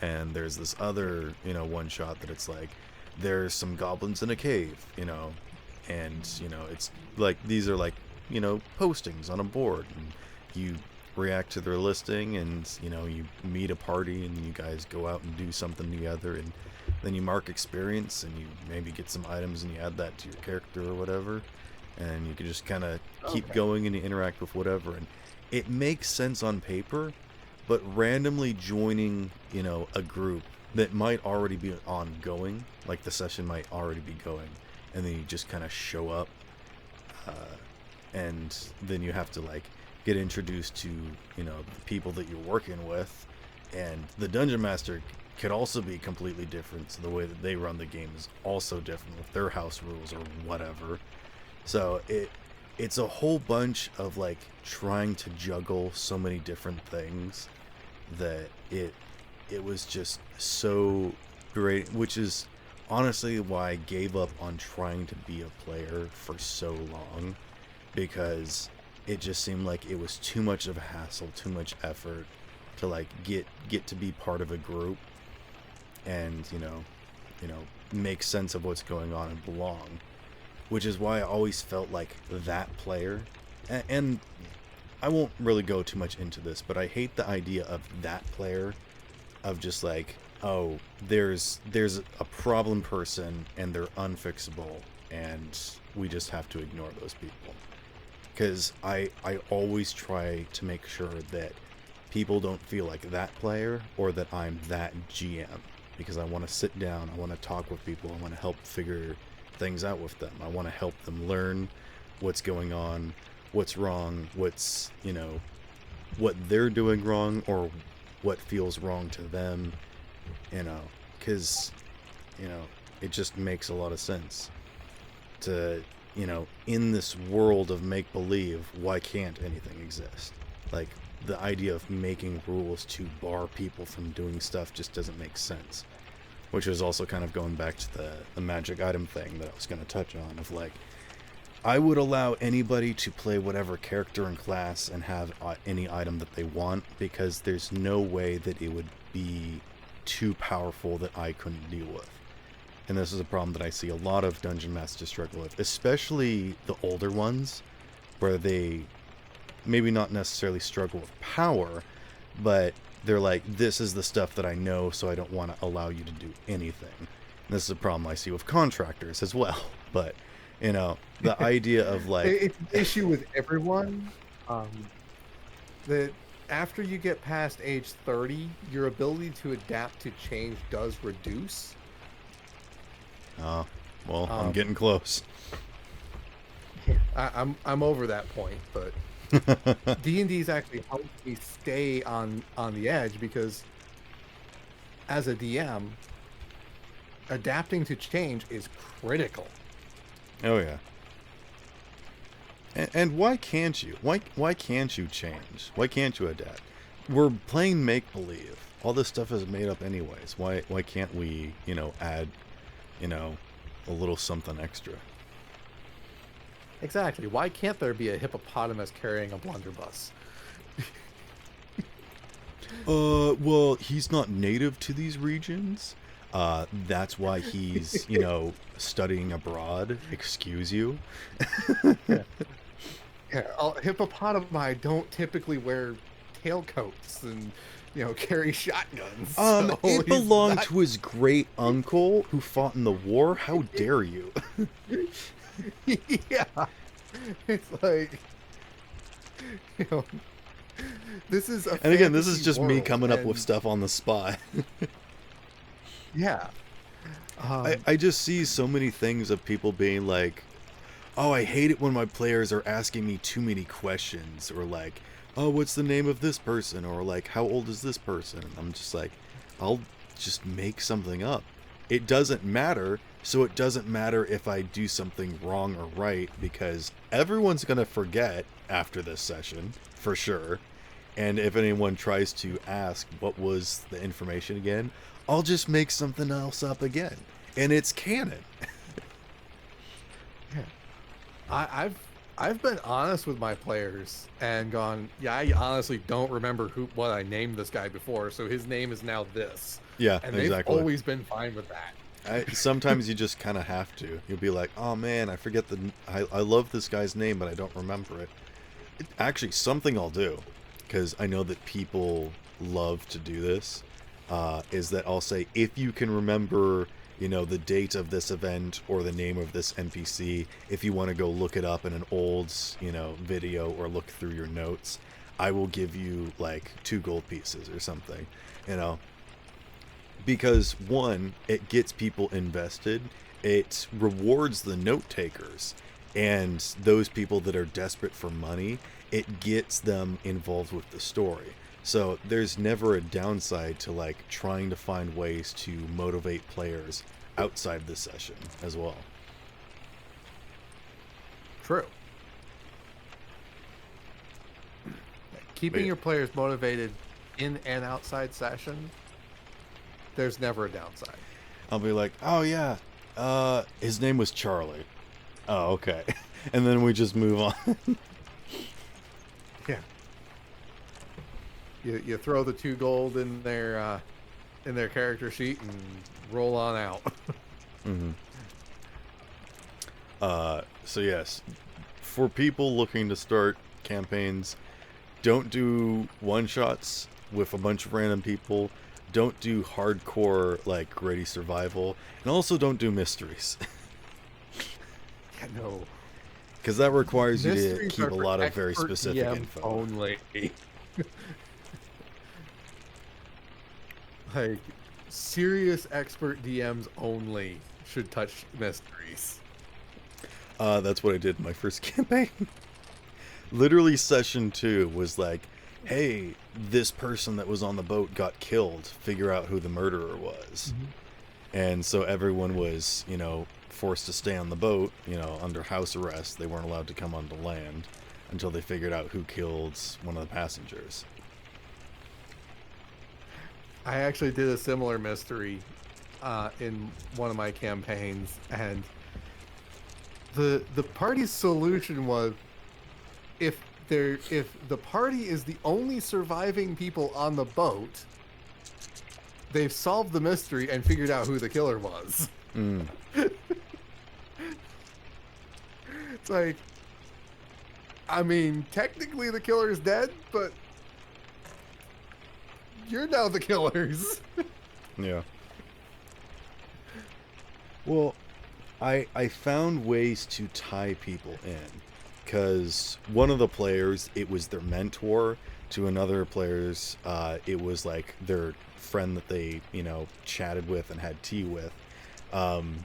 And there's this other, one shot that it's like, there's some goblins in a cave, and, it's like, these are like, postings on a board, and you react to their listing, and, you meet a party, and you guys go out and do something together, and then you mark experience, and you maybe get some items, and you add that to your character or whatever, and you can just kind of keep going, and you interact with whatever, and it makes sense on paper, but randomly joining, a group that might already be ongoing, like the session might already be going, and then you just kind of show up, and then you have to like get introduced to the people that you're working with, and the dungeon master could also be completely different, so the way that they run the game is also different with their house rules or whatever. So it's a whole bunch of like trying to juggle so many different things that it was just so great, which is honestly why I gave up on trying to be a player for so long, because it just seemed like it was too much of a hassle, too much effort to like get to be part of a group and make sense of what's going on and belong, which is why I always felt like that player. And I won't really go too much into this, but I hate the idea of that player, of just like, oh, there's a problem person and they're unfixable and we just have to ignore those people. Because I always try to make sure that people don't feel like that player or that I'm that GM, because I want to sit down, I want to talk with people, I want to help figure things out with them. I want to help them learn what's going on, what's wrong, what's, what they're doing wrong or what feels wrong to them, because, it just makes a lot of sense to, in this world of make-believe, why can't anything exist? Like, the idea of making rules to bar people from doing stuff just doesn't make sense. Which is also kind of going back to the magic item thing that I was going to touch on, of like, I would allow anybody to play whatever character and class and have any item that they want, because there's no way that it would be too powerful that I couldn't deal with. And this is a problem that I see a lot of dungeon masters struggle with, especially the older ones, where they maybe not necessarily struggle with power, but they're like, this is the stuff that I know, so I don't want to allow you to do anything. And this is a problem I see with contractors as well. But, the idea of like... It's an issue with everyone. That after you get past age 30, your ability to adapt to change does reduce. Well, I'm getting close. I'm over that point, but D&D's actually helped me stay on the edge because as a DM, adapting to change is critical. Oh yeah. And why can't you? Why can't you change? Why can't you adapt? We're playing make believe. All this stuff is made up anyways. Why can't we, add, you know, a little something extra? Exactly. Why can't there be a hippopotamus carrying a blunderbuss? Well, he's not native to these regions. That's why he's, studying abroad. Excuse you. Yeah. Yeah, hippopotami don't typically wear tailcoats and carry shotguns. So It he's belonged not. to his great uncle who fought in the war. How dare you? Yeah, it's like you know, this is a And again, this is fantasy just me world, coming up with and stuff on the spot. yeah, I just see so many things of people being like, oh, I hate it when my players are asking me too many questions, or like, oh, what's the name of this person, or like, how old is this person? And I'm just like, I'll just make something up. It doesn't matter, so it doesn't matter if I do something wrong or right, because everyone's going to forget after this session, for sure. And if anyone tries to ask what was the information again, I'll just make something else up again. And it's canon. yeah. I've been honest with my players and gone, yeah, I honestly don't remember what I named this guy before, so his name is now this, Yeah, and they've exactly. always been fine with that. Sometimes you just kind of have to. You'll be like, oh man, I forget I love this guy's name, but I don't remember it. Actually, something I'll do, because I know that people love to do this, is that I'll say, if you can remember, the date of this event or the name of this NPC, if you want to go look it up in an old, video or look through your notes, I will give you like 2 gold pieces or something, because one, it gets people invested, it rewards the note takers, and those people that are desperate for money, it gets them involved with the story. So there's never a downside to like trying to find ways to motivate players outside the session as well. True. Keeping your players motivated in and outside session, there's never a downside. I'll be like, oh yeah, his name was Charlie. Oh, okay. And then we just move on. Yeah. You throw the 2 gold in their character sheet and roll on out. Mm-hmm. So yes, for people looking to start campaigns, don't do one-shots with a bunch of random people. Don't do hardcore, like, gritty survival. And also don't do mysteries. Yeah, no. Because that requires you to Mysteries keep are a for lot of very expert specific DMs info. only. Like, serious expert DMs only should touch mysteries. That's what I did in my first campaign. Literally session 2 was like, hey, this person that was on the boat got killed. Figure out who the murderer was. Mm-hmm. And so everyone was, forced to stay on the boat, under house arrest. They weren't allowed to come onto land until they figured out who killed one of the passengers. I actually did a similar mystery in one of my campaigns, and the party's solution was if the party is the only surviving people on the boat, they've solved the mystery and figured out who the killer was. Mm. It's like, I mean, technically the killer is dead, but you're now the killers. Yeah. Well, I found ways to tie people in, because one of the players, it was their mentor. To another players, it was like their friend that they chatted with and had tea with, and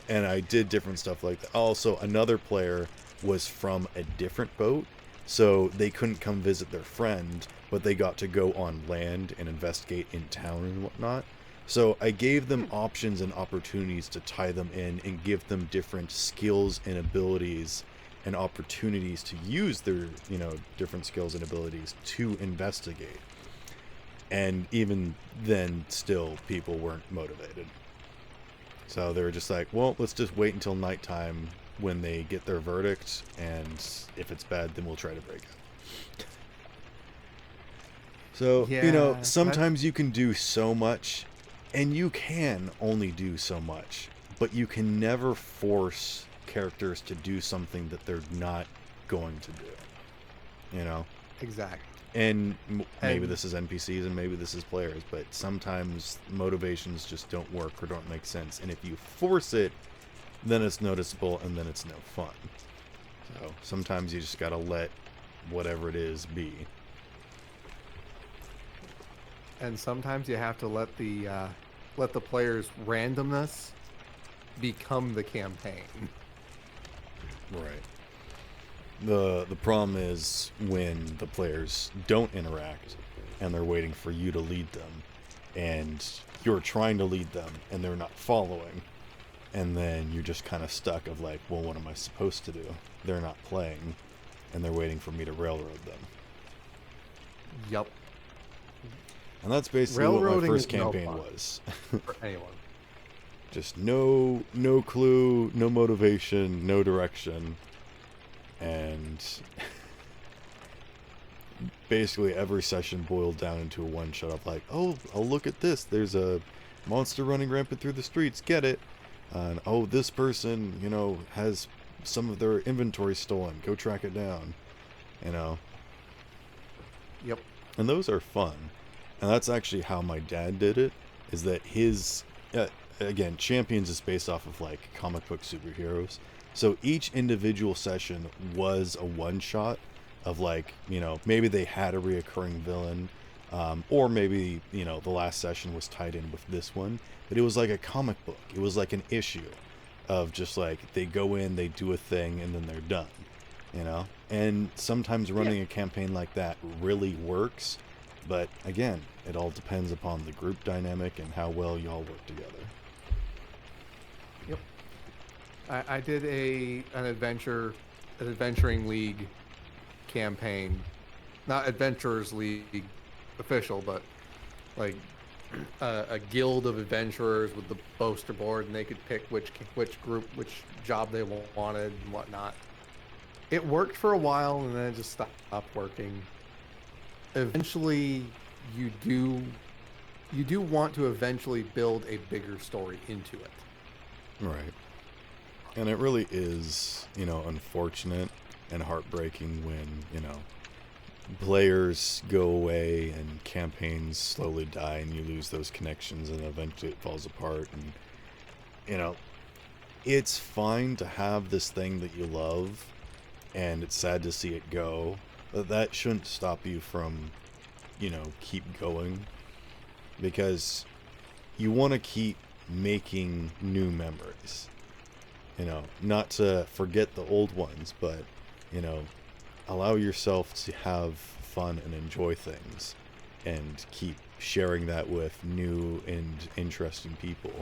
I did different stuff like that. Also, another player was from a different boat, So they couldn't come visit their friend, but they got to go on land and investigate in town and whatnot. So I gave them options and opportunities to tie them in and give them different skills and abilities and opportunities to use their, different skills and abilities to investigate. And even then, still, people weren't motivated. So they were just like, well, let's just wait until nighttime when they get their verdict, and if it's bad, then we'll try to break it. So, Yeah, sometimes you can do so much, and you can only do so much, but you can never force characters to do something that they're not going to do, exactly. And maybe And this is NPCs and maybe this is players, but sometimes motivations just don't work or don't make sense. And if you force it, then it's noticeable and then it's no fun. So sometimes you just gotta let whatever it is be. and sometimes you have to let the players' randomness become the campaign. Right. The problem is when the players don't interact and they're waiting for you to lead them, and you're trying to lead them and they're not following, and then you're just kind of stuck of like, well, what am I supposed to do? They're not playing and they're waiting for me to railroad them. Yup. And that's basically what my Railroading first is no campaign fun was. for anyone. Just no clue, no motivation, no direction. And basically every session boiled down into a one-shot of like, oh, look at this. There's a monster running rampant through the streets. Get it? And, oh, this person, has some of their inventory stolen. Go track it down. Yep. And those are fun. And that's actually how my dad did it, is that his, again, Champions is based off of, like, comic book superheroes. So each individual session was a one-shot of, like, maybe they had a reoccurring villain, or maybe, the last session was tied in with this one. But it was like a comic book. It was like an issue of just, like, they go in, they do a thing, and then they're done, And sometimes running a campaign like that really works. But, again, it all depends upon the group dynamic and how well y'all work together. Yep. I did an adventuring league campaign, not Adventurers League official, but like a guild of adventurers with the poster board, and they could pick which group, which job they wanted and whatnot. It worked for a while, and then it just stopped working. Eventually, you do want to eventually build a bigger story into it. Right. And it really is, unfortunate and heartbreaking when, players go away and campaigns slowly die and you lose those connections and eventually it falls apart. And, it's fine to have this thing that you love and it's sad to see it go, but that shouldn't stop you from, keep going, because you want to keep making new memories. Not to forget the old ones, but, allow yourself to have fun and enjoy things and keep sharing that with new and interesting people,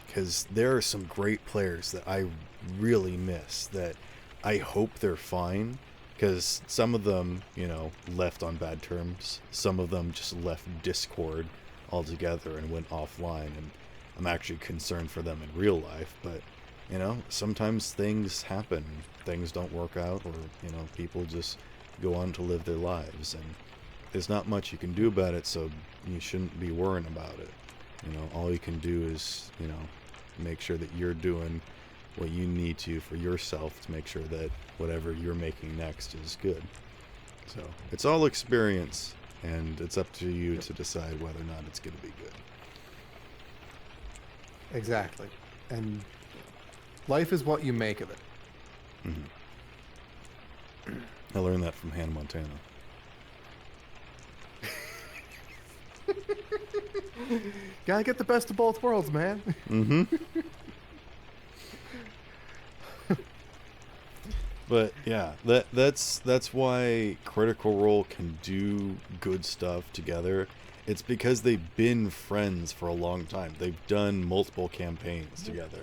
because there are some great players that I really miss that I hope they're fine, because some of them, left on bad terms. Some of them just left Discord altogether and went offline, and I'm actually concerned for them in real life, but, sometimes things happen. Things don't work out, or, people just go on to live their lives, and there's not much you can do about it, so you shouldn't be worrying about it. All you can do is, make sure that you're doing what you need to for yourself to make sure that whatever you're making next is good. So, it's all experience, and it's up to you to decide whether or not it's going to be good. Exactly. And life is what you make of it. Mm-hmm. I learned that from Hannah Montana. Gotta get the best of both worlds, man. Mm-hmm. But yeah, that's why Critical Role can do good stuff together. It's because they've been friends for a long time. They've done multiple campaigns together.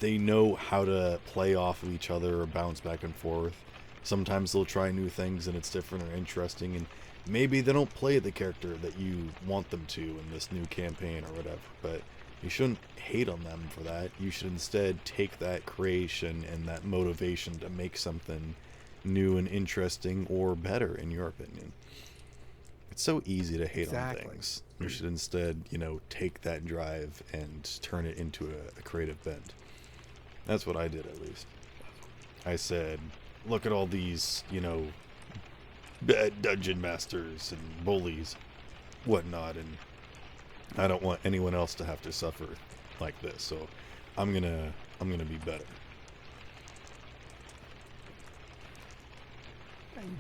They know how to play off of each other or bounce back and forth. Sometimes they'll try new things and it's different or interesting, and maybe they don't play the character that you want them to in this new campaign or whatever, but you shouldn't hate on them for that. You should instead take that creation and that motivation to make something new and interesting or better, in your opinion. It's so easy to hate on Exactly. things. You should instead, take that drive and turn it into a creative bent. That's what I did, at least. I said, look at all these, bad dungeon masters and bullies, whatnot, and I don't want anyone else to have to suffer like this. So I'm gonna be better. And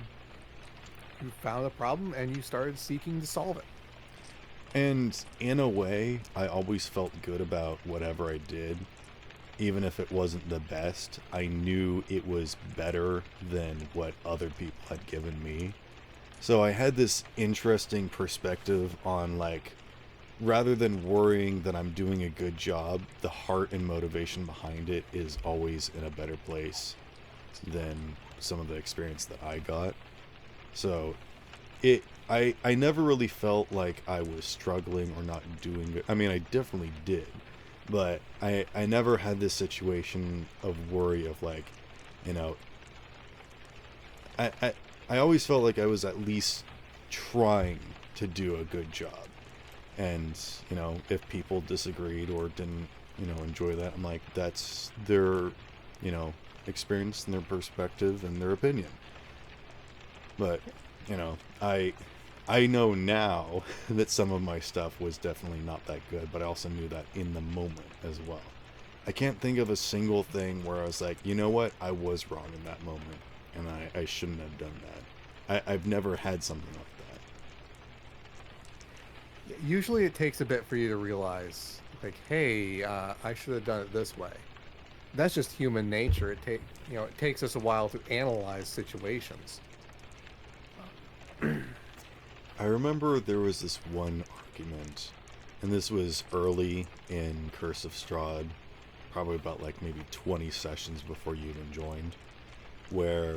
you found a problem and you started seeking to solve it. And in a way, I always felt good about whatever I did. Even if it wasn't the best, I knew it was better than what other people had given me. So I had this interesting perspective on, like, rather than worrying that I'm doing a good job, the heart and motivation behind it is always in a better place than some of the experience that I got. So I never really felt like I was struggling or not doing it. I mean, I definitely did, but I never had this situation of worry of, like, you know, I, I, I always felt like I was at least trying to do a good job. And, if people disagreed or didn't, enjoy that, I'm like, that's their, you know, experience and their perspective and their opinion. But, you know, I know now that some of my stuff was definitely not that good, but I also knew that in the moment as well. I can't think of a single thing where I was like, you know what, I was wrong in that moment, and I shouldn't have done that. I've never had something like Usually it takes a bit for you to realize, like, hey, I should have done it this way. That's just human nature. It takes us a while to analyze situations. that. I remember there was this one argument, and this was early in Curse of Strahd, probably about like maybe 20 sessions before you even joined, where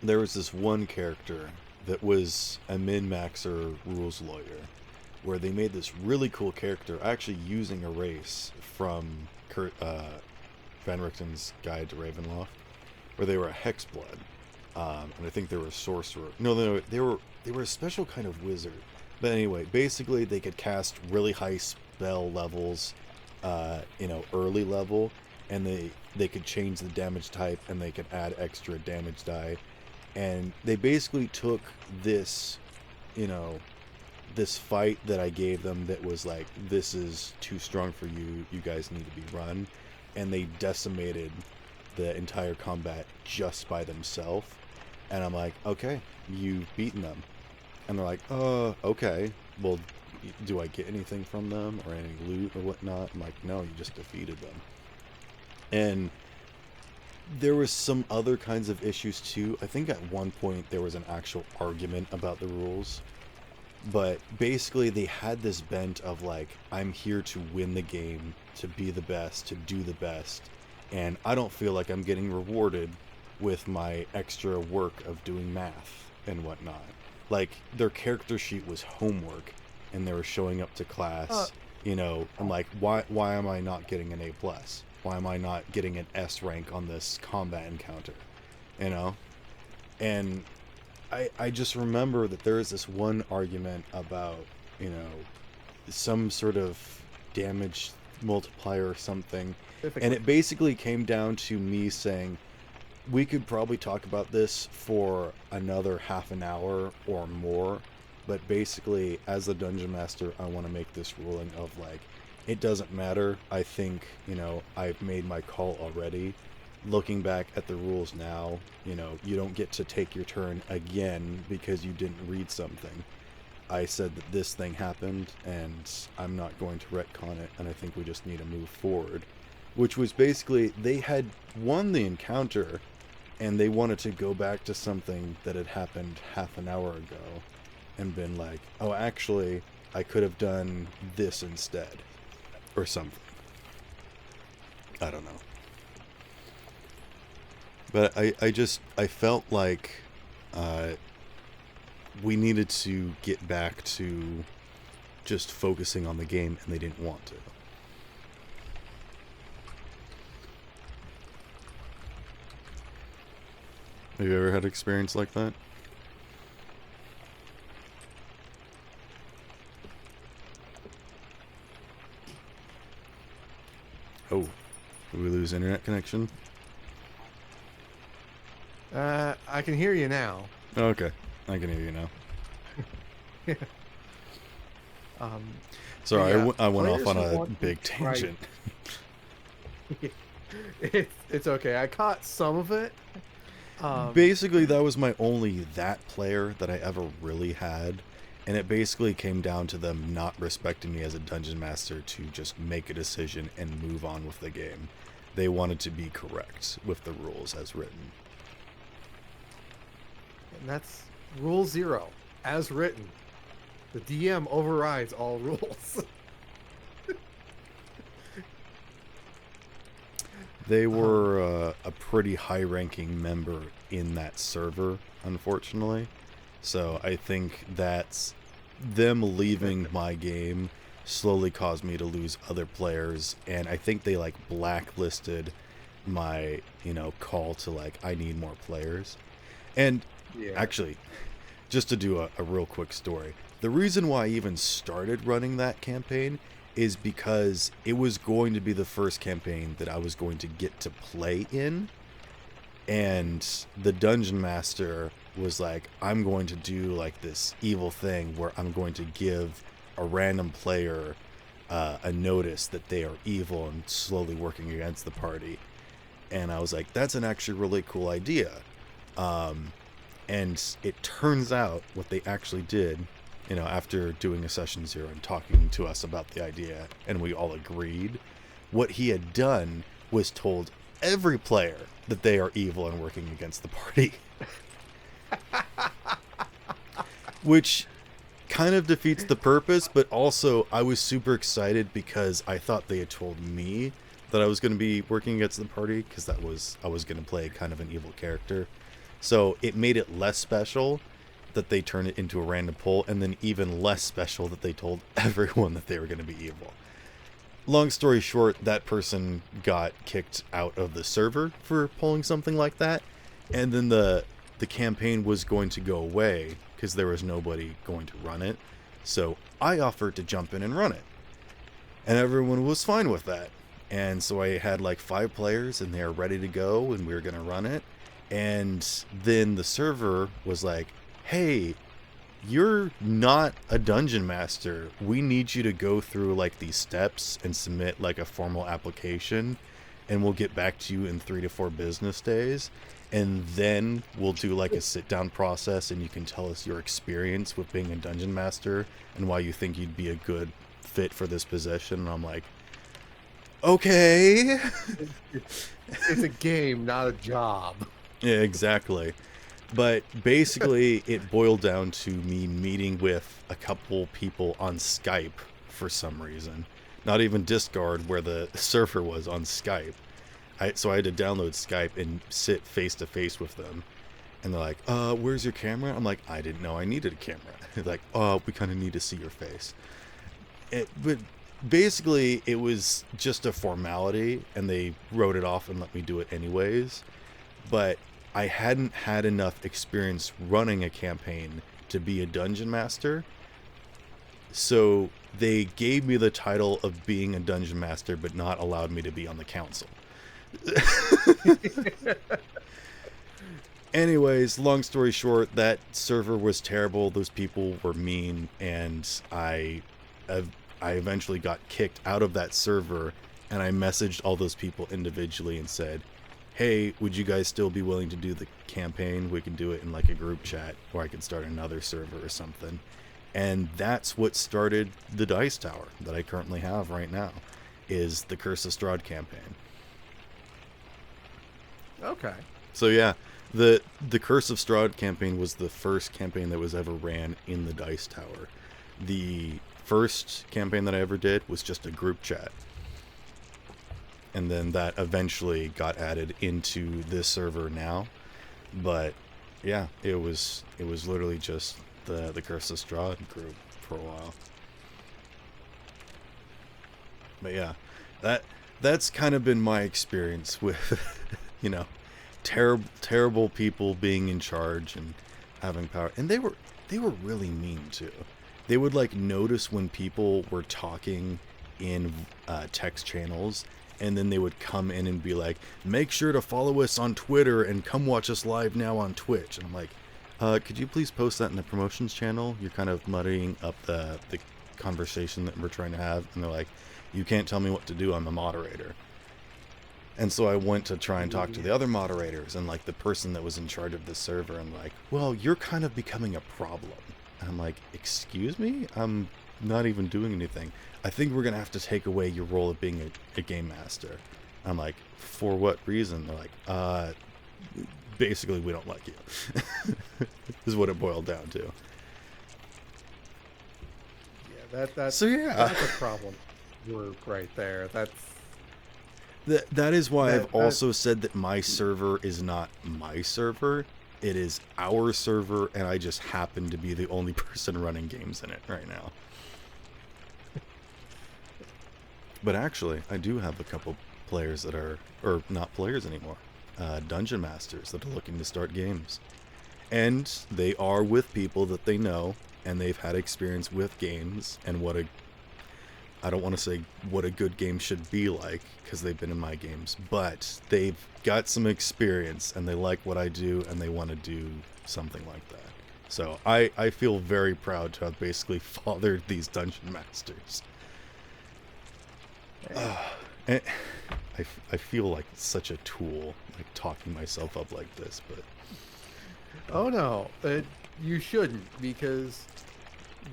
there was this one character that was a min-maxer rules lawyer, where they made this really cool character actually using a race from Van Richten's Guide to Ravenloft, where they were a hexblood, and I think they were a sorcerer. No, they were a special kind of wizard. But anyway, basically they could cast really high spell levels, early level, and they could change the damage type and they could add extra damage die, and they basically took this, this fight that I gave them that was like, this is too strong for you, you guys need to be run, and they decimated the entire combat just by themselves. And I'm like, okay, you've beaten them. And they're like, okay, well, do I get anything from them or any loot or whatnot? I'm like, no, you just defeated them. And there was some other kinds of issues too. I think at one point there was an actual argument about the rules, but basically they had this bent of like, I'm here to win the game, to be the best, to do the best, and I don't feel like I'm getting rewarded with my extra work of doing math and whatnot. Like, their character sheet was homework and they were showing up to class. I'm like, why am I not getting an A+? Why am I not getting an S rank on this combat encounter? And I just remember that there is this one argument about, some sort of damage multiplier or something. And it basically came down to me saying, we could probably talk about this for another half an hour or more, but basically, as a dungeon master, I want to make this ruling of like, it doesn't matter. I think, I've made my call already. Looking back at the rules now, you don't get to take your turn again because you didn't read something. I said that this thing happened, and I'm not going to retcon it, and I think we just need to move forward. Which was basically, they had won the encounter, and they wanted to go back to something that had happened half an hour ago and been like, oh, actually, I could have done this instead, or something. I don't know. But I felt like we needed to get back to just focusing on the game, and they didn't want to. Have you ever had an experience like that? Oh, did we lose internet connection? I can hear you now. Oh, okay, I can hear you now. Um, Sorry, yeah, I went off players on who a want big to try- tangent. it's okay. I caught some of it. Basically, that was my only that player that I ever really had, and it basically came down to them not respecting me as a dungeon master to just make a decision and move on with the game. They wanted to be correct with the rules as written. And that's rule 0, as written. The DM overrides all rules. They were a pretty high-ranking member in that server, unfortunately. So I think that's them leaving my game slowly caused me to lose other players, and I think they like blacklisted my, call to like I need more players. And Yeah. actually, just to do a real quick story, the reason why I even started running that campaign is because it was going to be the first campaign that I was going to get to play in, and the dungeon master was like, I'm going to do like this evil thing where I'm going to give a random player a notice that they are evil and slowly working against the party. And I was like, that's an actually really cool idea. And it turns out what they actually did, after doing a session 0 and talking to us about the idea, and we all agreed, what he had done was told every player that they are evil and working against the party. Which kind of defeats the purpose, but also I was super excited because I thought they had told me that I was going to be working against the party, because I was going to play kind of an evil character. So it made it less special that they turned it into a random poll, and then even less special that they told everyone that they were going to be evil. Long story short, that person got kicked out of the server for pulling something like that, and then the campaign was going to go away because there was nobody going to run it. So I offered to jump in and run it, and everyone was fine with that. And so I had like 5 players, and they were ready to go, and we were going to run it. And then the server was like, hey, you're not a dungeon master. We need you to go through like these steps and submit like a formal application, and we'll get back to you in 3 to 4 business days. And then we'll do like a sit down process, and you can tell us your experience with being a dungeon master and why you think you'd be a good fit for this position. And I'm like, okay. It's a game, not a job. Yeah, exactly. But basically, it boiled down to me meeting with a couple people on Skype for some reason. Not even Discord, where the server was, on Skype. So I had to download Skype and sit face-to-face with them. And they're like, where's your camera? I'm like, I didn't know I needed a camera. They're like, we kind of need to see your face. But basically, it was just a formality, and they wrote it off and let me do it anyways. But I hadn't had enough experience running a campaign to be a dungeon master. So they gave me the title of being a dungeon master, but not allowed me to be on the council. Anyways, long story short, that server was terrible. Those people were mean, and I eventually got kicked out of that server, and I messaged all those people individually and said, hey, would you guys still be willing to do the campaign? We can do it in like a group chat, or I can start another server or something. And that's what started the Dice Tower that I currently have right now, is the Curse of Strahd campaign. Okay. So yeah, the Curse of Strahd campaign was the first campaign that was ever ran in the Dice Tower. The first campaign that I ever did was just a group chat. And then that eventually got added into this server now. But yeah, it was literally just the Curse of Strahd group for a while. But yeah, that's kind of been my experience with, you know, terrible people being in charge and having power. And they were really mean too. They would like notice when people were talking in text channels, and then they would come in and be like, make sure to follow us on Twitter and come watch us live now on Twitch. And I'm like, could you please post that in the promotions channel? You're kind of muddying up the conversation that we're trying to have. And they're like, you can't tell me what to do, I'm a moderator. And so I went to try and talk to the other moderators and like the person that was in charge of the server, and like, well, you're kind of becoming a problem. And I'm like, excuse me? I'm not even doing anything. I think we're going to have to take away your role of being a game master. I'm like, for what reason? They're like, basically we don't like you. This is what it boiled down to. Yeah, that's so yeah, that's a problem. We're right there. That is why I've also said that my server is not my server. It is our server, and I just happen to be the only person running games in it right now. But actually, I do have a couple players that are, or not players anymore, dungeon masters that are looking to start games. And they are with people that they know, and they've had experience with games, and I don't want to say what a good game should be like, because they've been in my games, but they've got some experience, and they like what I do, and they want to do something like that. So I feel very proud to have basically fathered these dungeon masters. And I feel like such a tool, like talking myself up like this, but... Oh no, you shouldn't, because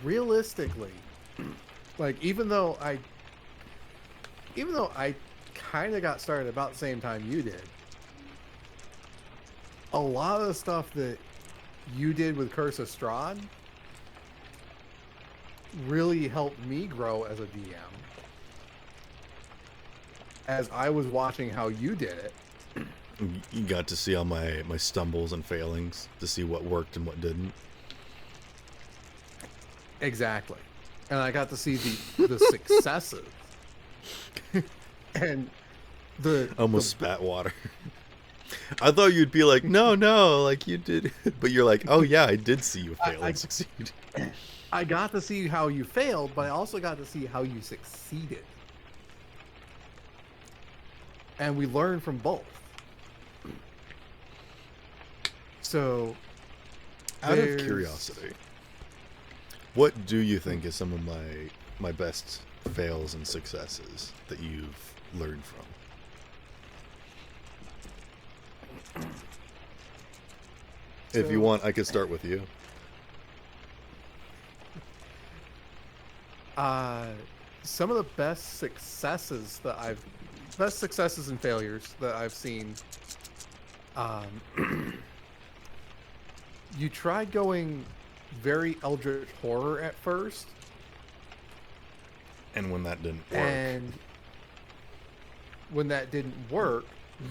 realistically, like even though I kind of got started about the same time you did, a lot of the stuff that you did with Curse of Strahd really helped me grow as a DM. As I was watching how you did it. You got to see all my stumbles and failings, to see what worked and what didn't. Exactly. And I got to see the successes. And almost spat water. I thought you'd be like, no, like you did. But you're like, oh yeah, I did see you fail and succeed. I got to see how you failed, but I also got to see how you succeeded. And we learned from both. So, out of curiosity, what do you think is some of my best fails and successes that you've learned from? If you want, I could start with you. Some of the best successes and failures that I've seen. You tried going very Eldritch Horror at first. And when that didn't work. And when that didn't work,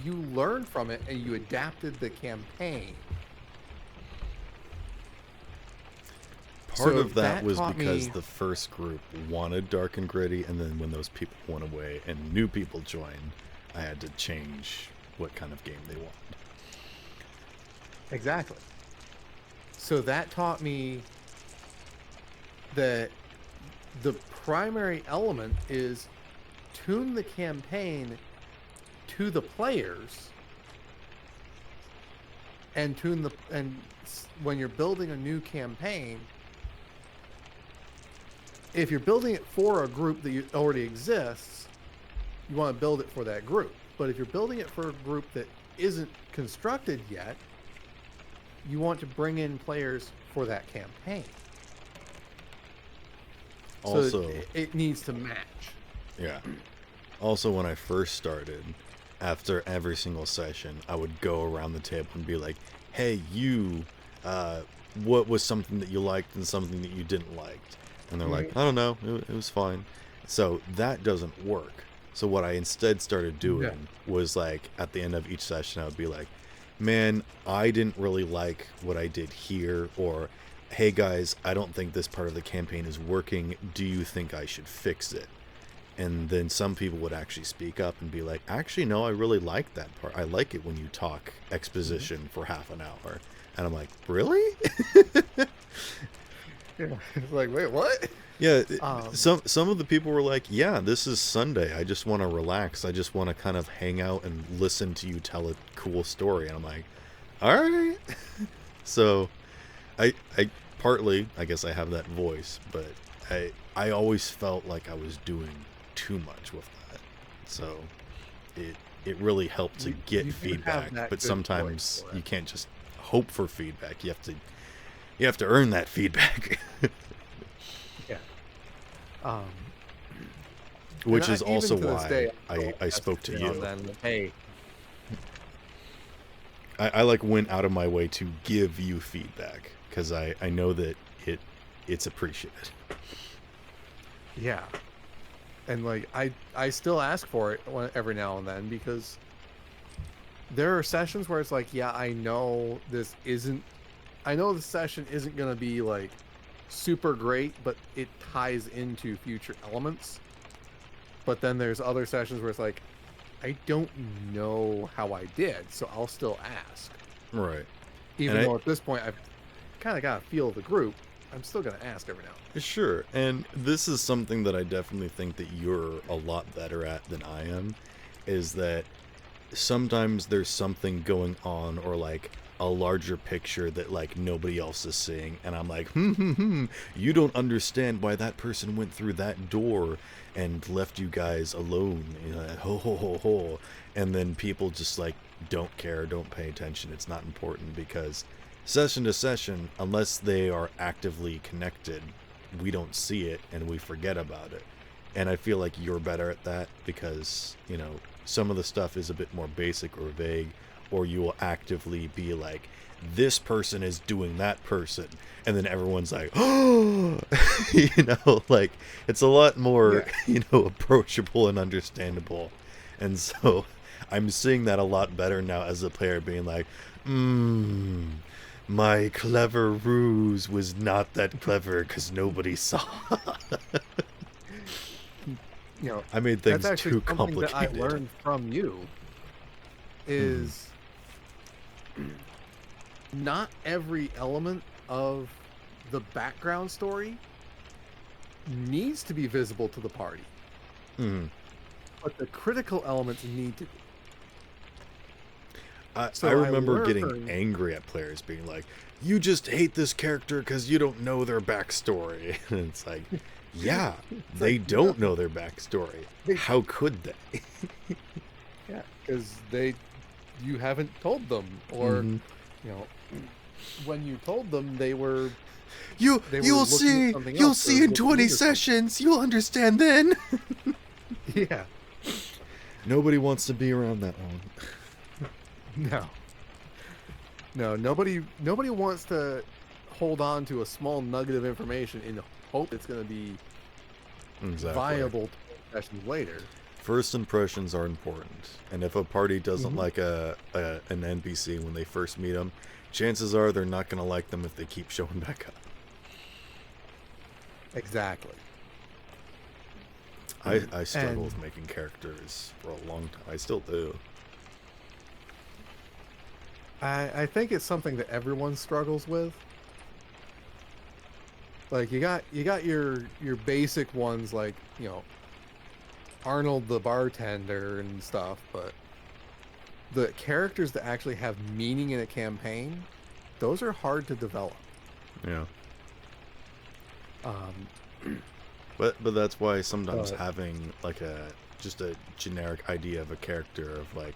you learned from it and you adapted the campaign. Part of that was because the first group wanted dark and gritty, and then when those people went away and new people joined, I had to change what kind of game they wanted. Exactly. So that taught me that the primary element is tune the campaign to the players, and when you're building a new campaign, if you're building it for a group that already exists, you want to build it for that group. But if you're building it for a group that isn't constructed yet, you want to bring in players for that campaign. Also, so it needs to match. Yeah. Also, when I first started, after every single session, I would go around the table and be like, "Hey, you, what was something that you liked and something that you didn't like?" And they're like, Mhm. "I don't know, it was fine." So that doesn't work. So what I instead started Yeah. doing was like at the end of each session, I would be like, "Man, I didn't really like what I did here," or "Hey guys, I don't think this part of the campaign is working. Do you think I should fix it?" And then some people would actually speak up and be like, "Actually, no, I really like that part. I like it when you talk Mhm. exposition for half an hour." And I'm like, "Really?" Yeah. It's like, wait, what? Yeah, Um, some of the people were like, "Yeah, this is Sunday. I just want to relax. I just want to kind of hang out and listen to you tell a cool story." And I'm like, "All right." So, I partly, I guess I have that voice, but I always felt like I was doing too much with that. So, it it really helped to get you do have feedback, that but good voice sometimes for you it. can't just hope for feedback. You have to earn that feedback. Yeah. Um, and Which is even also to this day, why I still I ask spoke to every now and you. then, like, hey, I like went out of my way to give you feedback because I know that it's appreciated. yeah, and like I still ask for it every now and then because there are sessions where it's like, yeah, I know the session isn't gonna be like super great, but it ties into future elements. But then there's other sessions where it's like, I don't know how I did, so I'll still ask. Right. And Even though at this point I've kind of got a feel of the group, I'm still gonna ask every now and sure. And this is something that I definitely think that you're a lot better at than I am, is that sometimes there's something going on or like a larger picture that like nobody else is seeing, and I'm like, you don't understand why that person went through that door and left you guys alone, you know, ho ho ho ho. And then people just like don't care, don't pay attention. It's not important because session to session, unless they are actively connected, we don't see it and we forget about it. And I feel like you're better at that because, you know, some of the stuff is a bit more basic or vague, or you will actively be like, this person is doing that person. And then everyone's like, oh, you know, like it's a lot then. more, Yeah. you know, approachable and understandable. And so I'm seeing that a lot better now as a player, being like, my clever ruse was not that clever because nobody saw. You know, I made that's things actually too something that I complicated. learned from you Hmm. is not every element of the background story needs to be visible to the party, Hmm. but the critical elements need to be. I So I remember getting learned, angry at players being like, you just hate this character because you don't know their backstory. And it's like, yeah, it's they like, no, don't know their backstory. they, How could they? yeah, because you haven't told them, or, Hmm. you know, when you told them, they were You'll looking at see. something You'll else, or see in looking 20 into something. sessions. You'll understand then. Yeah, Nobody wants to be around that long. no, no, nobody wants to hold on to a small nugget of information in hope it's going to be Exactly. viable 20 sessions later. First impressions are important, and if a party doesn't Hmm. like an NPC when they first meet them, chances are they're not going to like them if they keep showing back up. Exactly. I struggle And with making characters for a long time. I still do. I think it's something that everyone struggles with. Like you got your basic ones, like, you know, Arnold the bartender and stuff, but the characters that actually have meaning in a campaign, those are hard to develop. Yeah, Um, but that's why sometimes but having like a just a generic idea of a character of like,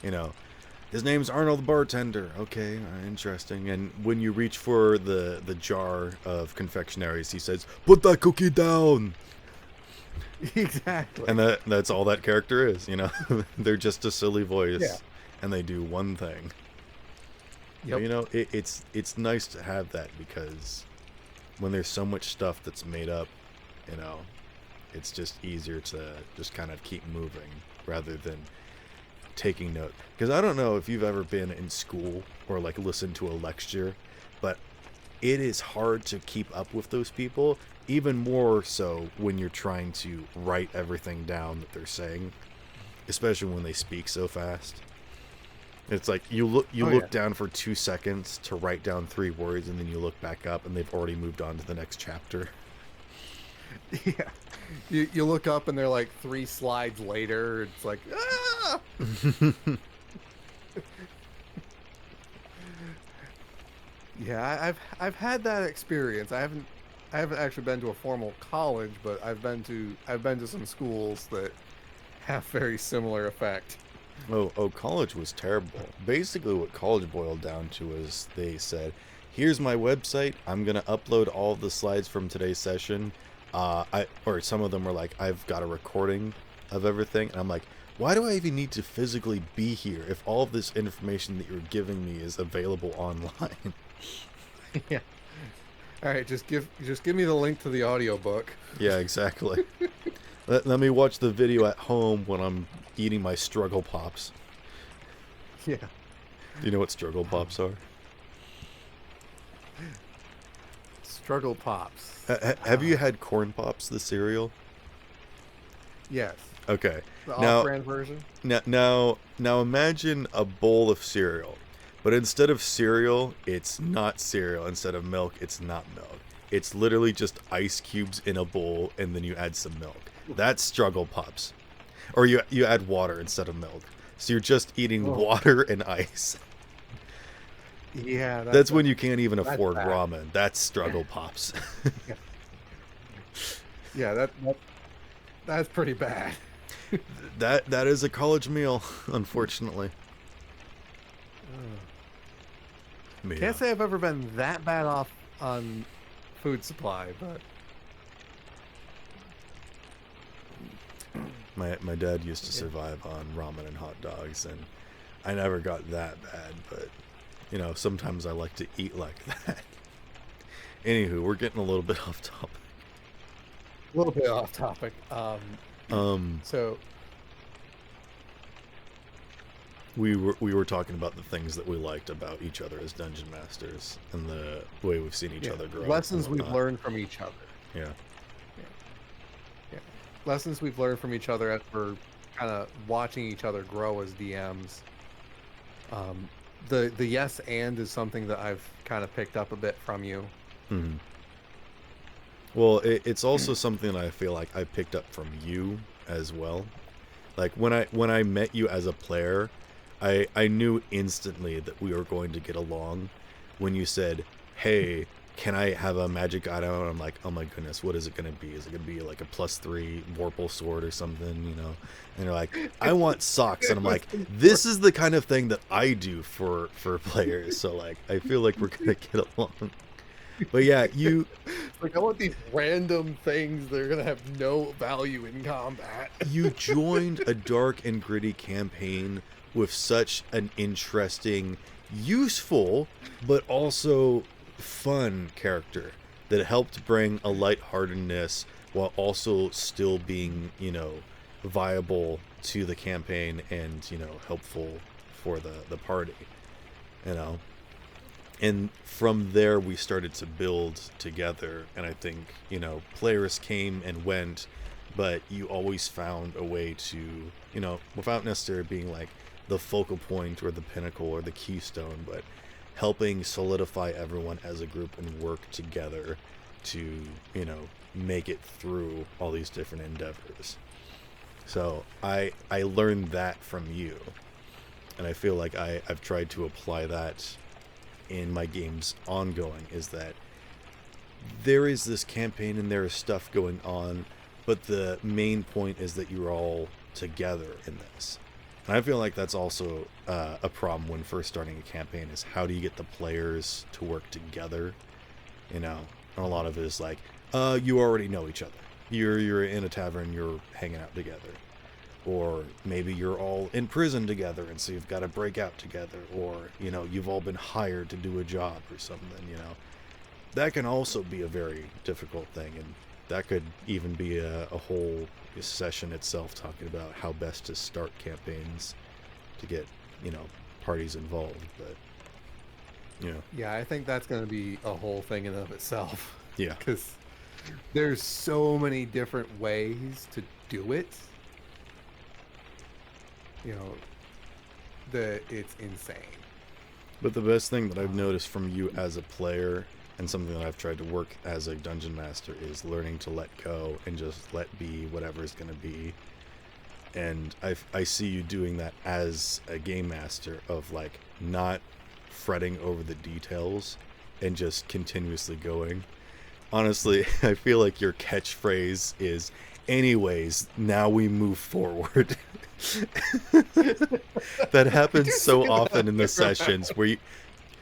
you know, his name's Arnold the bartender. Okay, interesting. And when you reach for the jar of confectionaries, he says, "Put that cookie down." Exactly. And that's all that character is, you know. They're just a silly Yeah. voice, and they do one thing. But Yep. you know, it's nice to have that, because when there's so much stuff that's made up, you know, it's just easier to just kind of keep moving rather than taking note. Because I don't know if you've ever been in school or like listened to a lecture, but it is hard to keep up with those people, even more so when you're trying to write everything down that they're saying, especially when they speak so fast. It's like you Oh yeah. look down for 2 seconds to write down 3 words, and then you look back up and they've already moved on to the next chapter. Yeah. You look up and they're like 3 slides later. It's like, ah! Yeah, I've had that experience. I haven't actually been to a formal college, but I've been to some schools that have very similar effect. Oh, college was terrible. Basically, what college boiled down to is they said, "Here's my website. I'm gonna upload all the slides from today's session." Or some of them were like, "I've got a recording of everything," and I'm like, "Why do I even need to physically be here if all of this information that you're giving me is available online?" Yeah. All right, just give me the link to the audiobook. Yeah, exactly. Let me watch the video at home when I'm eating my struggle pops. Yeah. Do you know what struggle pops are? Struggle pops. Have you had corn pops, the cereal? Yes. Okay. The Now, off-brand version. now imagine a bowl of cereal, but instead of cereal, it's not cereal. Instead of milk, it's not milk. It's literally just ice cubes in a bowl, and then you add some milk. That's struggle pops, or you add water instead of milk. So you're just eating Oh, water and ice. yeah, That's when you can't even that's afford bad. ramen. That's struggle pops. Yeah, yeah, that's pretty bad. That is a college meal, unfortunately. But Can't yeah. say I've ever been that bad off on food supply, but My dad used to yeah. survive on ramen and hot dogs, and I never got that bad, but you know, sometimes I like to eat like that. Anywho, we're getting a little bit off topic. A little bit off topic. Um, So we were talking about the things that we liked about each other as dungeon masters and the way we've seen each yeah, other grow and lessons we've whatnot. learned from each other. Yeah. Yeah, yeah, lessons we've learned from each other as we're kind of watching each other grow as DMs. Um, the yes and is something that I've kind of picked up a bit from you. Hmm. Well, it's also something that I feel like I picked up from you as well. Like when I met you as a player, I knew instantly that we were going to get along when you said, "Hey, can I have a magic item?" And I'm like, "Oh my goodness, what is it going to be? Is it going to be like a +3 Vorpal sword or something, you know?" And you're like, "I want socks." And It I'm was like, "This is the kind of thing that I do for players." So like, I feel like we're going to get along. But yeah, you like I want these random things that are gonna have no value in combat. you joined a dark and gritty campaign with such an interesting, useful, but also fun character that helped bring a lightheartedness while also still being, you know, viable to the campaign and, you know, helpful for the party, you know. And from there we started to build together, and I think, you know, players came and went, but you always found a way to, you know, without necessarily being like the focal point or the pinnacle or the keystone, but helping solidify everyone as a group and work together to, you know, make it through all these different endeavors. So I learned that from you, and I feel like I've tried to apply that in my games ongoing, is that there is this campaign and there is stuff going on, but the main point is that you're all together in this. And I feel like that's also a problem when first starting a campaign, is how do you get the players to work together, you know? And a lot of it is like, you already know each other. You're in a tavern, you're hanging out together. Or maybe you're all in prison together and so you've got to break out together, or you've all been hired to do a job or something. That can also be a very difficult thing, and that could even be a whole session itself, talking about how best to start campaigns to get parties involved. But Yeah, I think that's going to be a whole thing in and of itself. yeah. Because there's so many different ways to do it. That it's insane. But the best thing that I've noticed from you as a player, and something that I've tried to work as a dungeon master, is learning to let go and just let be whatever is going to be. And I see you doing that as a game master, of like not fretting over the details and just continuously going. Honestly, I feel like your catchphrase is, anyways, now we move forward. That happens so often in the sessions where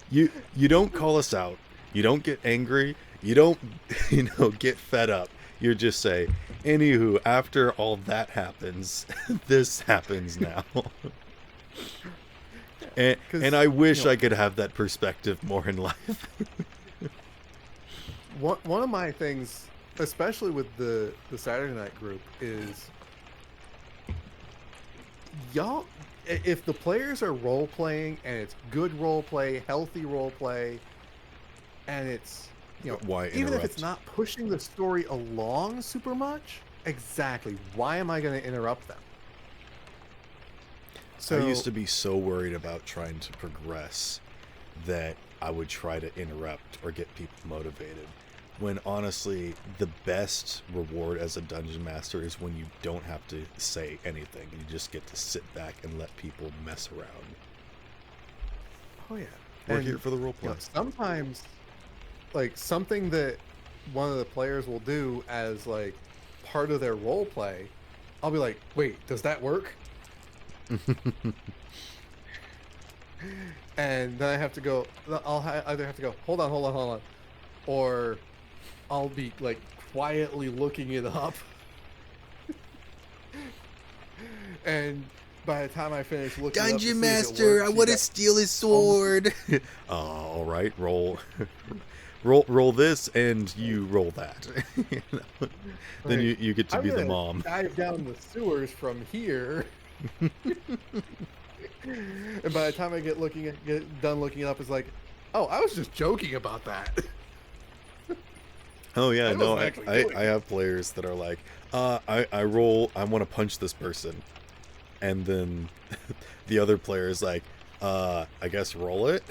you don't call us out, you don't get angry, you don't get fed up. You just say, anywho, after all that happens, this happens now. And I wish I could have that perspective more in life. One of my things, especially with the Saturday night group, is y'all, if the players are role playing and it's good role play, healthy role play, and it's Why even if interrupt? it's not pushing the story along super much, exactly, why am I going to interrupt them? So I used to be so worried about trying to progress that I would try to interrupt or get people motivated. When honestly, the best reward as a dungeon master is when you don't have to say anything. You just get to sit back and let people mess around. Oh yeah. We're here for the role play. Sometimes, like, something that one of the players will do as like part of their role play, I'll be like, wait, does that work? And then I have to go, either have to go, hold on, or I'll be like quietly looking it up. And by the time I finish looking it up to see Dungeon if it Master, works, I want to steal his sword. All right, roll this, and you roll that. Then you get to be the mom. Dive down the sewers from here. And by the time I get done looking it up, it's like, oh, I was just joking about that. Oh yeah, no, wasn't actually doing I have players that are like, I want to punch this person, and then the other player is like, I guess roll it.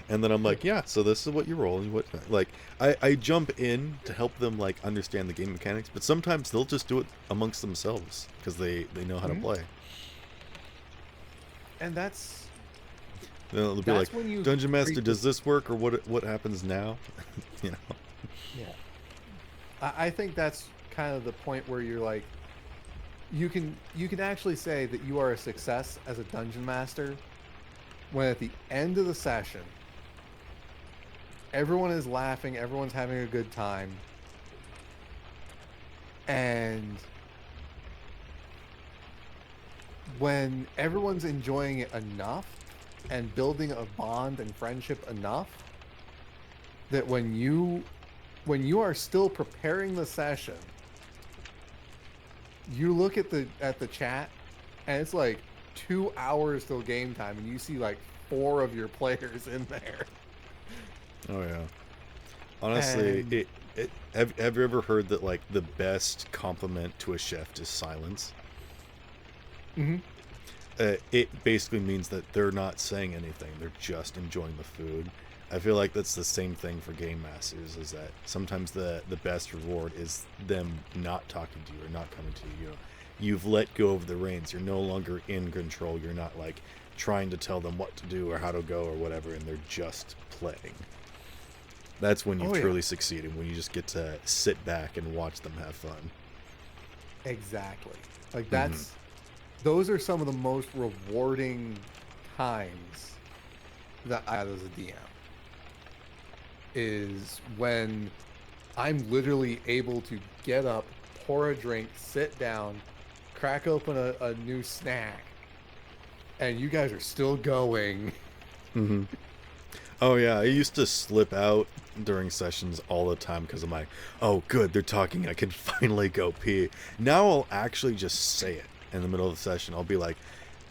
And then I'm like, yeah, so this is what you roll, and what, like, I jump in to help them like understand the game mechanics, but sometimes they'll just do it amongst themselves because they know how to play. And that's They'll be like, when you Dungeon Master, does this work, or what happens now? Yeah. I think that's kind of the point where you're like, you can actually say that you are a success as a dungeon master when at the end of the session, everyone is laughing, everyone's having a good time, and when everyone's enjoying it enough and building a bond and friendship enough that when you are still preparing the session, you look at the chat and it's like 2 hours till game time, and you see like 4 of your players in there. Oh yeah. Honestly, have you ever heard that like the best compliment to a chef is silence? Mm-hmm. It basically means that they're not saying anything; they're just enjoying the food. I feel like that's the same thing for game masters. Is that sometimes the best reward is them not talking to you or not coming to you. You've let go of the reins. You're no longer in control. You're not like trying to tell them what to do or how to go or whatever, and they're just playing. That's when you've truly succeeded, when you just get to sit back and watch them have fun. Exactly. Like those are some of the most rewarding times that I had as a DM. Is when I'm literally able to get up, pour a drink, sit down, crack open a new snack, and you guys are still going. Hmm. Oh yeah, I used to slip out during sessions all the time because I'm like, oh good, they're talking, I can finally go pee. Now I'll actually just say it in the middle of the session. I'll be like,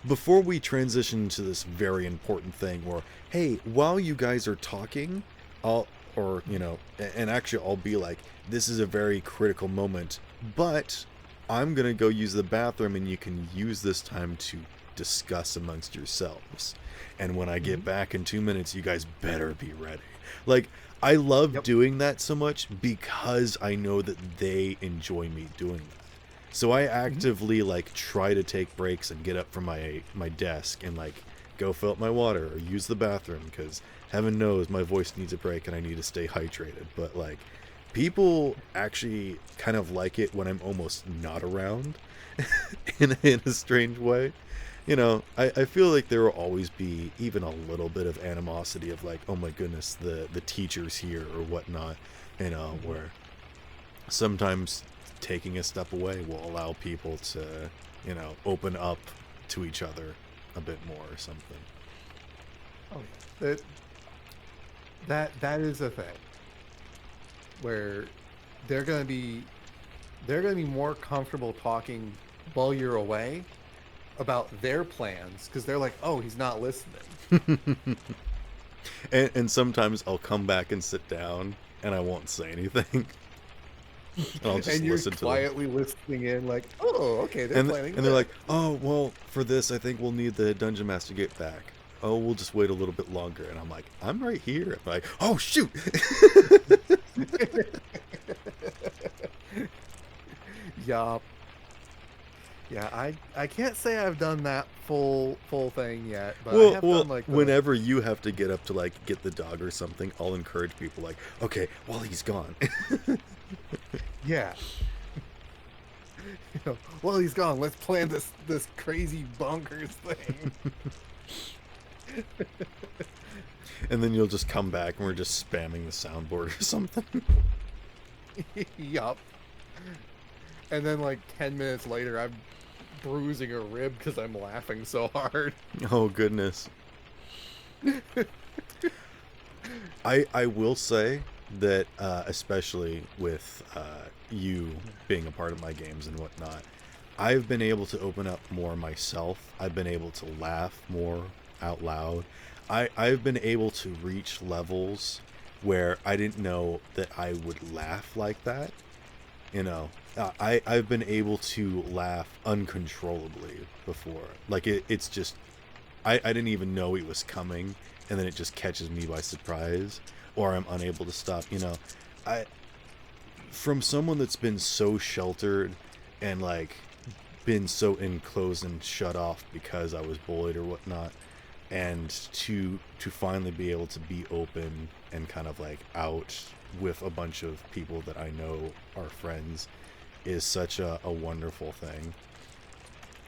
before we transition to this very important thing, or hey, while you guys are talking, I'll, or and actually I'll be like, this is a very critical moment, but I'm gonna go use the bathroom, and you can use this time to discuss amongst yourselves. And when I get Mhm. back in 2 minutes, you guys better be ready. Like, I love Yep. doing that so much because I know that they enjoy me doing that. So I Mhm. actively like try to take breaks and get up from my desk and like go fill up my water or use the bathroom, because heaven knows my voice needs a break and I need to stay hydrated. But like, people actually kind of like it when I'm almost not around in a strange way. I feel like there will always be even a little bit of animosity of like, oh my goodness, the teacher's here or whatnot, Mhm. where sometimes taking a step away will allow people to, open up to each other a bit more or something. Oh yeah. That is a thing where they're gonna be they're gonna be more comfortable talking while you're away about their plans because they're like, oh, he's not listening. And sometimes I'll come back and sit down and I won't say anything. And I'll just And you're listen to them. quietly listening in, like, oh, okay, they're And planning and they're this. like, "Oh, well, for this I think we'll need the dungeon master to get back. Oh, we'll just wait a little bit longer." And I'm like, "I'm right here." I'm like, "Oh, shoot." Yup. Yeah, I can't say I've done that full thing yet, but I have Well, done like the whenever you have to get up to like get the dog or something, I'll encourage people like, "Okay, while he's gone." yeah. Well, he's gone. Let's plan this crazy bonkers thing. And then you'll just come back and we're just spamming the soundboard or something. Yup. And then like 10 minutes later, I'm bruising a rib because I'm laughing so hard. Oh goodness. I will say that especially with you being a part of my games and whatnot, I've been able to open up more myself. I've been able to laugh more out loud. I've been able to reach levels where I didn't know that I would laugh like that. I've been able to laugh uncontrollably before. Like it's just I didn't even know it was coming, and then it just catches me by surprise, or I'm unable to stop. I from someone that's been so sheltered and like been so enclosed and shut off because I was bullied or whatnot, and to finally be able to be open and kind of like out with a bunch of people that I know are friends is such a wonderful thing,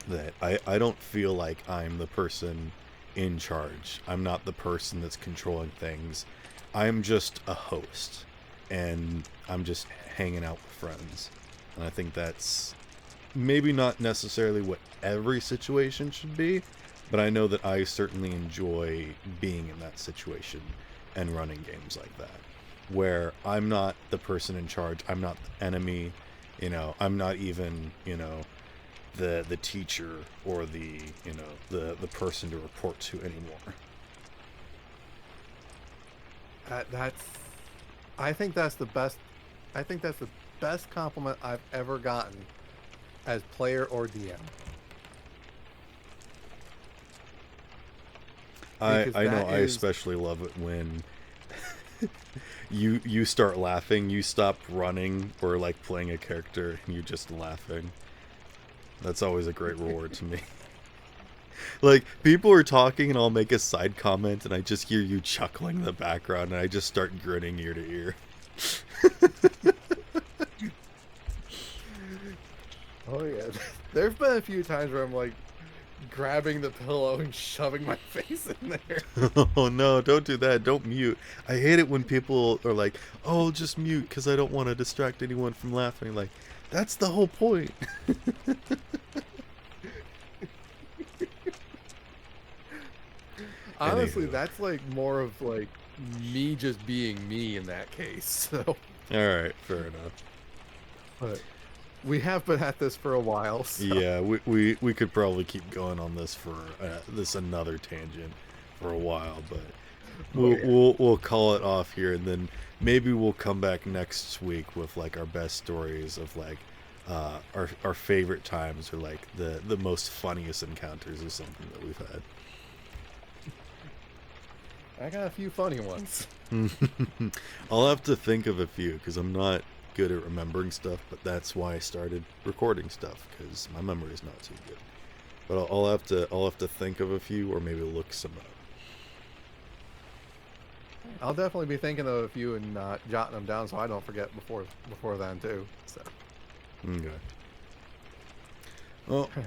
that I don't feel like I'm the person in charge. I'm not the person that's controlling things. I'm just a host, and I'm just hanging out with friends. And I think that's maybe not necessarily what every situation should be, but I know that I certainly enjoy being in that situation and running games like that, where I'm not the person in charge. I'm not the enemy. I'm not even, the teacher or the person to report to anymore. That's I think that's the best I think that's the best compliment I've ever gotten as player or DM because I know that I is especially love it when you start laughing, you stop running or like playing a character and you just laughing. That's always a great reward to me. Like, people are talking and I'll make a side comment and I just hear you chuckling in the background and I just start grinning ear to ear. oh yeah. There've been a few times where I'm like grabbing the pillow and shoving my face in there. Oh no, don't do that. Don't mute. I hate it when people are like, "Oh, just mute because I don't want to distract anyone from laughing." Like, that's the whole point. Honestly, Anywho. that's like more of like me just being me in that case. So, All right, fair enough. but we have been at this for a while. So, Yeah, we could probably keep going on this for this another tangent for a while, but oh yeah. we'll call it off here, and then maybe we'll come back next week with like our best stories of like our favorite times or like the most funniest encounters or something that we've had. I got a few funny ones. I'll have to think of a few because I'm not good at remembering stuff, but that's why I started recording stuff because my memory is not too good. But I'll have to think of a few or maybe look some up. I'll definitely be thinking of a few and jotting them down so I don't forget before then too. So, Okay. Well, all right.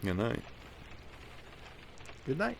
good night. Good night.